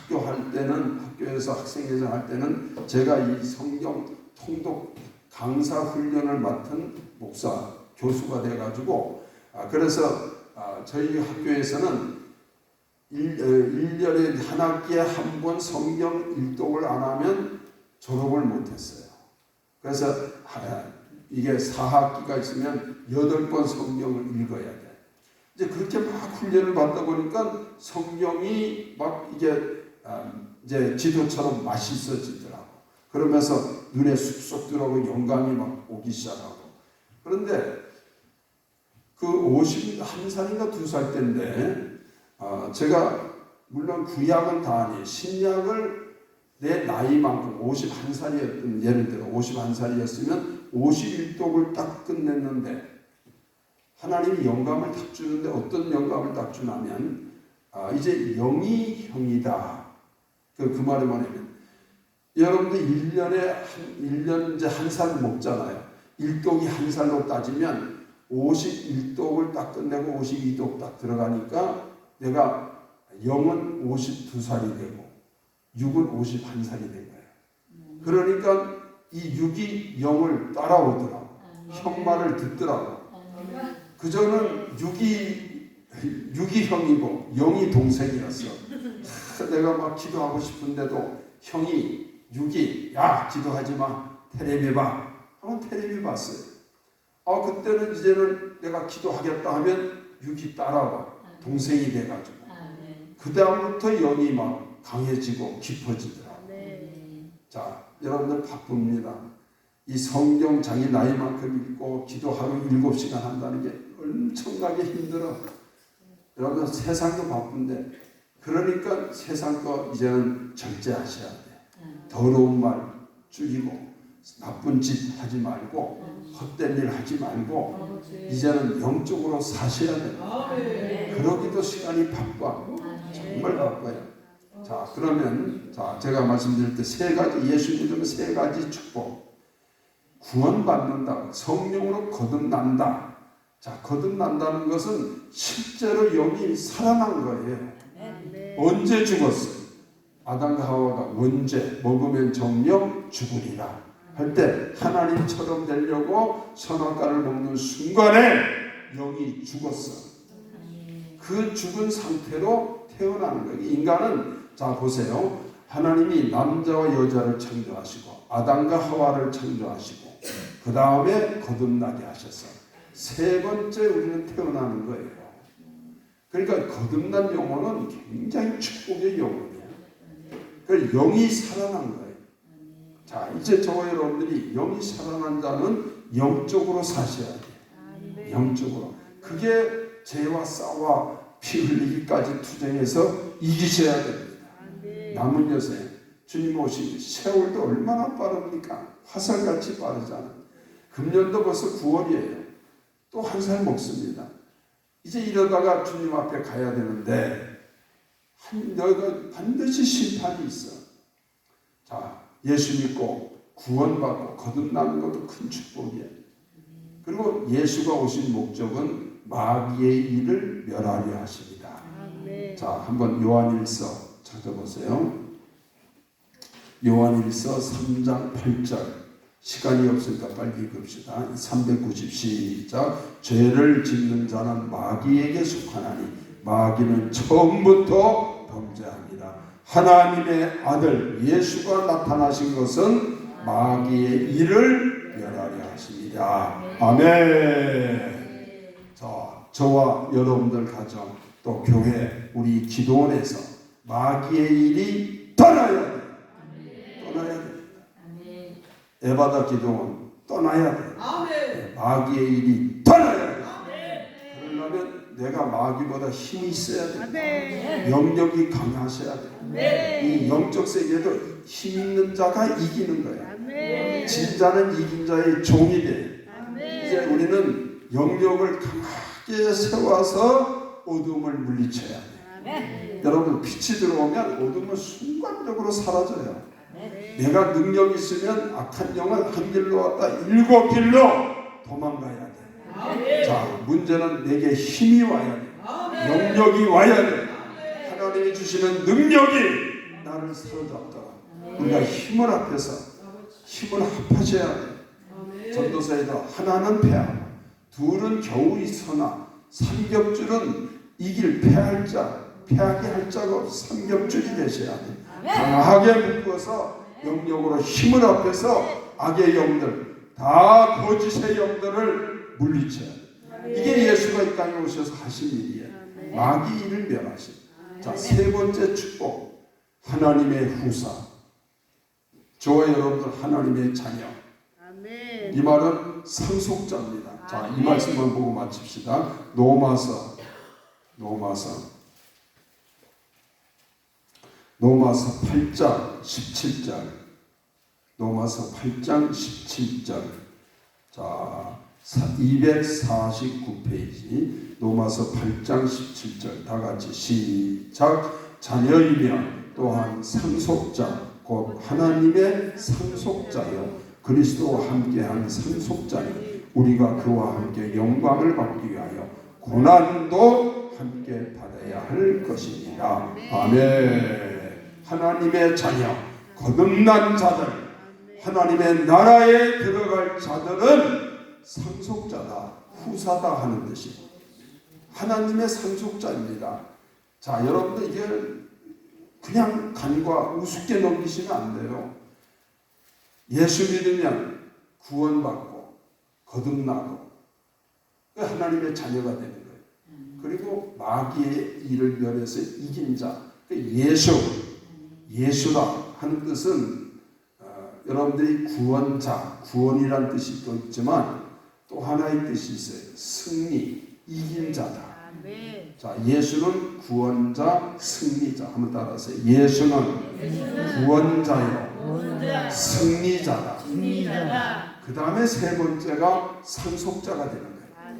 학교에서 학생회장 할 때는 제가 이 성경 통독 강사 훈련을 맡은 목사 교수가 돼가지고 그래서 저희 학교에서는 1년에 한 학기에 한 번 성경 읽독을 안 하면 졸업을 못했어요. 그래서 이게 4학기가 있으면 8번 성경을 읽어야 돼. 이제 그렇게 막 훈련을 받다 보니까 성경이 막 이게 이제 지도처럼 맛있어지더라고. 그러면서 눈에 쑥쑥 들어오고 영감이 막 오기 시작하고. 그런데 그 51살인가 2살 때인데 제가 물론 구약은 다 아니에요. 신약을 내 나이만큼 51살이었던 예를 들어 51살이었으면 51독을 딱 끝냈는데 하나님이 영감을 딱 주는데 어떤 영감을 딱 주냐면 이제 영이 형이다. 그 말이 뭐냐면 여러분들 1년 이제 한 살 먹잖아요. 1독이 한 살로 따지면 51독을 딱 끝내고 52독 딱 들어가니까 내가 영은 52살이 되고 6은 51살이 된 거예요. 그러니까 이 6이 영을 따라오더라고. 형 말을 듣더라고. 그저는 6이 형이고 0이 동생이었어. 내가 막 기도하고 싶은데도 형이 6이 야 기도하지 마. 테레비 봐. 하면 테레비 봤어요. 그때는 이제는 내가 기도하겠다 하면 6이 따라와. 동생이 돼가지고. 그 다음부터 영이 막 강해지고 깊어지더라고. 자, 여러분들 바쁩니다. 이 성경 자기 나이만큼 읽고 기도하루 7시간 한다는 게 엄청나게 힘들어. 여러분 세상도 바쁜데 그러니까 세상 거 이제는 절제하셔야 돼. 더러운 말 줄이고 나쁜 짓 하지 말고 헛된 일 하지 말고 이제는 영적으로 사셔야 돼. 그러기도 시간이 바빠. 정말 바빠요. 자, 그러면 제가 말씀드릴 때 3가지 예수 믿으면 3가지 축복. 구원받는다. 성령으로 거듭난다. 자, 거듭난다는 것은 실제로 영이 살아난 거예요. 언제 죽었어요? 아담과 하와가 언제 먹으면 정령 죽으리라 할 때 하나님처럼 되려고 선악과를 먹는 순간에 영이 죽었어. 그 죽은 상태로 태어나는 거예요. 인간은 자 보세요. 하나님이 남자와 여자를 창조하시고 아담과 하와를 창조하시고 그 다음에 거듭나게 하셨어요. 3번째 우리는 태어나는 거예요. 그러니까 거듭난 영혼은 굉장히 축복의 영혼이에요. 그러니까 영이 살아난 거예요. 자, 이제 저와 여러분들이 영이 살아난 자는 영적으로 사셔야 돼요. 영적으로. 그게 죄와 싸워 피 흘리기까지 투쟁해서 이기셔야 됩니다. 남은 여생 주님 오시기 세월도 얼마나 빠릅니까? 화살같이 빠르잖아요. 금년도 벌써 9월이에요. 또 1살 먹습니다. 이제 이러다가 주님 앞에 가야 되는데 너희가 반드시 심판이 있어. 자, 예수 믿고 구원받고 거듭나는 것도 큰 축복이에요. 그리고 예수가 오신 목적은 마귀의 일을 멸하려 하십니다. 자, 한번 요한일서 찾아보세요. 요한일서 3장 8절. 시간이 없으니까 빨리 읽읍시다. 390 시작. 죄를 짓는 자는 마귀에게 속하나니 마귀는 처음부터 범죄합니다. 하나님의 아들 예수가 나타나신 것은 마귀의 일을 멸하려 하십니다. 아멘. 자, 저와 여러분들 가정 또 교회 우리 기도원에서 마귀의 일이 떠나야 돼. 떠나야 돼. 에바다 기도원 떠나야 돼. 마귀의 일이 떠나야 돼. 그러려면 내가 마귀보다 힘이 있어야 돼. 영역이 강하셔야 돼. 이 영적 세계도 힘 있는 자가 이기는 거야. 진자는 이긴 자의 종이 돼. 이제 우리는 영역을 강하게 세워서 어둠을 물리쳐야 돼. 여러분 빛이 들어오면 어둠은 순간적으로 사라져요. 내가 능력이 있으면 악한 영은 한 길로 왔다 7길로 도망가야 돼. 자, 문제는 내게 힘이 와야 돼. 영역이 와야 돼. 하나님이 주시는 능력이 나를 사로잡더라. 우리가 힘을 합해서 힘을 합하셔야 돼. 전도서에도 하나는 패하고 둘은 겨우 있으나 삼겹줄은 이길 패하게 할 자가 없어. 삼겹줄이 되셔야 돼. 강하게 묶어서 영역으로 힘을 합해서 악의 영들 다 거짓의 영들을 물리쳐야 돼. 이게 예수가 이 땅에 오셔서 하신 일이에요. 마귀 일을 멸하신. 자, 세 번째 축복. 하나님의 후사. 저와 여러분들 하나님의 자녀. 이 말은 상속자입니다. 자, 이 말씀만 보고 마칩시다. 로마서 8장 17절. 로마서 8장 17절. 자, 249페이지. 로마서 8장 17절. 다 같이 시작. 자녀이며 또한 상속자 곧 하나님의 상속자여 그리스도와 함께한 상속자니 우리가 그와 함께 영광을 받기 위하여 고난도 함께 받아야 할 것입니다. 아멘. 하나님의 자녀, 거듭난 자들, 하나님의 나라에 들어갈 자들은 상속자다, 후사다 하는 뜻이 하나님의 상속자입니다. 자, 여러분들 이게 그냥 간과 우습게 넘기시면 안 돼요. 예수 믿으면 구원받고 거듭나고 하나님의 자녀가 되는 거예요. 그리고 마귀의 일을 멸해서 이긴 자, 예수라 하는 뜻은 여러분들이 구원자, 구원이라는 뜻이 또 있지만 또 하나의 뜻이 있어요. 승리, 이긴 자다. 자, 예수는 구원자, 승리자. 한번 따라하세요. 예수는 구원자요, 승리자다. 그 다음에 세 번째가 상속자가 되는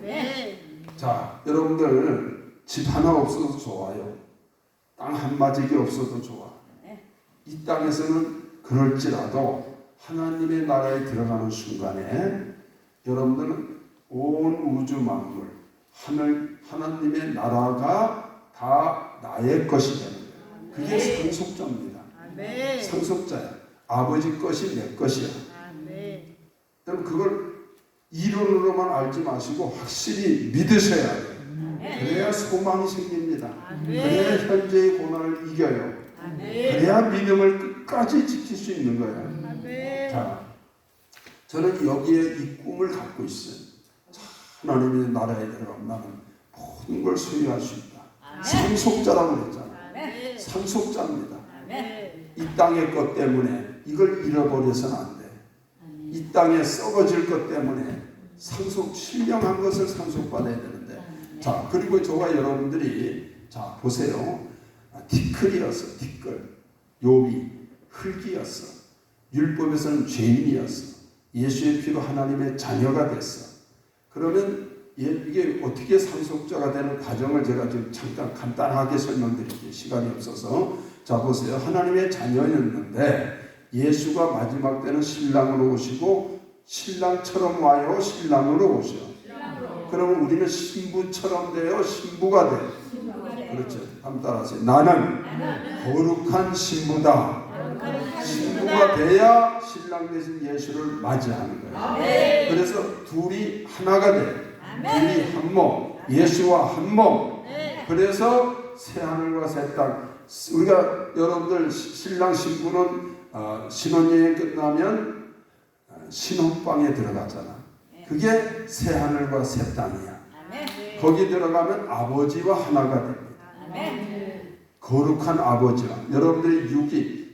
거예요. 자, 여러분들 집 하나 없어도 좋아요. 땅 한마디가 없어도 좋아. 이 땅에서는 그럴지라도 하나님의 나라에 들어가는 순간에 여러분들은 온 우주 만물, 하나님의 나라가 다 나의 것이 되는 거예요. 그게 상속자입니다. 상속자야. 아버지 것이 내 것이야. 그럼 그걸 이론으로만 알지 마시고 확실히 믿으셔야 돼요. 그래야 소망이 생깁니다. 그래야 현재의 고난을 이겨요. 그래야 믿음을 끝까지 지킬 수 있는 거예요. 자, 저는 여기에 이 꿈을 갖고 있어요. 하나님의 나라에 들어가면 나는 모든 걸 소유할 수 있다. 상속자라고 그랬잖아요. 상속자입니다. 이 땅의 것 때문에 이걸 잃어버려서는 안 돼. 이 땅에 썩어질 것 때문에 신령한 것을 상속받아야 되는데. 자, 그리고 저와 여러분들이 자 보세요. 티끌이었어. 티끌. 욥이 흙이었어. 율법에서는 죄인이었어. 예수의 피로 하나님의 자녀가 됐어. 그러면 이게 어떻게 상속자가 되는 과정을 제가 지금 잠깐 간단하게 설명드릴게요. 시간이 없어서. 자 보세요. 하나님의 자녀였는데 예수가 마지막 때는 신랑으로 오시고 신랑처럼 와요? 신랑으로 오셔? 그러면 우리는 신부처럼 돼요? 신부가 돼요? 그렇죠. 한번 따라하세요. 나는 거룩한 신부다. 신부가 돼야 신랑 되신 예수를 맞이하는 거예요. 그래서 둘이 하나가 돼요. 둘이 한 몸, 예수와 한 몸. 그래서 새 하늘과 새 땅. 우리가 여러분들 신랑 신부는 신혼여행 끝나면 신혼방에 들어가잖아. 그게 새 하늘과 새 땅이야. 거기 들어가면 아버지와 하나가 됩니다. 거룩한 아버지와 여러분들의 육이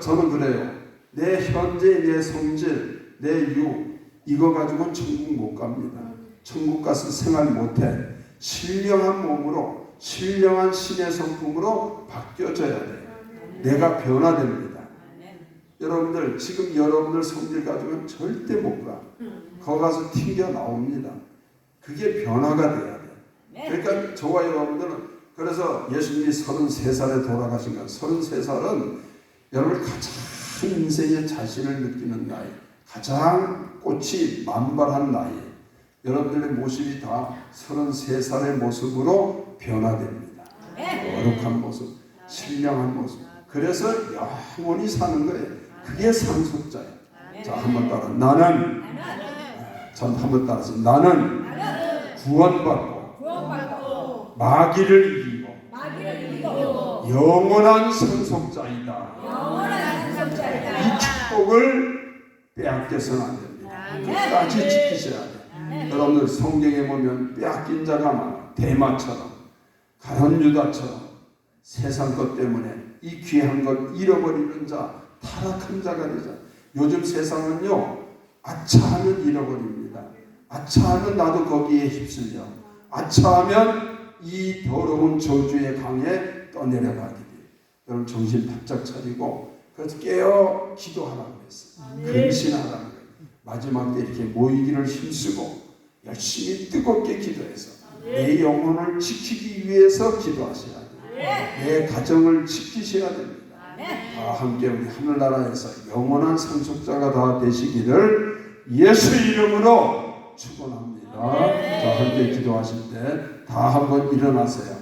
저는 그래요. 내 현재 내 성질 내 육 이거 가지고는 천국 못 갑니다. 천국 가서 생활 못해. 신령한 몸으로 신령한 신의 성품으로 바뀌어져야 돼요. 내가 변화됩니다. 여러분들 지금 여러분들 성질 가지고는 절대 못 가. 거기 가서 튕겨 나옵니다. 그게 변화가 돼야 돼요. 그러니까 저와 여러분들은 그래서 예수님이 33살에 돌아가신 건 33살은 여러분 가장 인생의 자신을 느끼는 나이, 가장 꽃이 만발한 나이. 여러분들의 모습이 다 33살의 모습으로 변화됩니다. 거룩한 모습, 신령한 모습. 그래서 영원히 사는 거예요. 그게 상속자예요. 자, 한번 따라. 나는 전 한번 따라서 나는 구원받고 마귀를 이기고 영원한 상속자이다. 이 축복을 빼앗겨서는 안 됩니다. 끝까지 지키셔야 돼요. 여러분들 성경에 보면 빼앗긴 자가 많아. 대마처럼 가룟 유다처럼 세상 것 때문에 이 귀한 것 잃어버리는 자, 타락한 자가 되자. 요즘 세상은요, 아차하면 잃어버립니다. 아차하면 나도 거기에 휩쓸려. 아차하면 이 더러운 저주의 강에 떠내려가게 돼요. 여러분 정신 바짝 차리고 그래서 깨어 기도하라고 했어요. 근신하라는 거예요. 마지막 때 이렇게 모이기를 힘쓰고 열심히 뜨겁게 기도해서 내 영혼을 지키기 위해서 기도하셔야 돼요. 내 가정을 지키셔야 됩니다. 다 함께 우리 하늘나라에서 영원한 상속자가 다 되시기를 예수 이름으로 축원합니다. 자, 함께 기도하실 때 다 한번 일어나세요.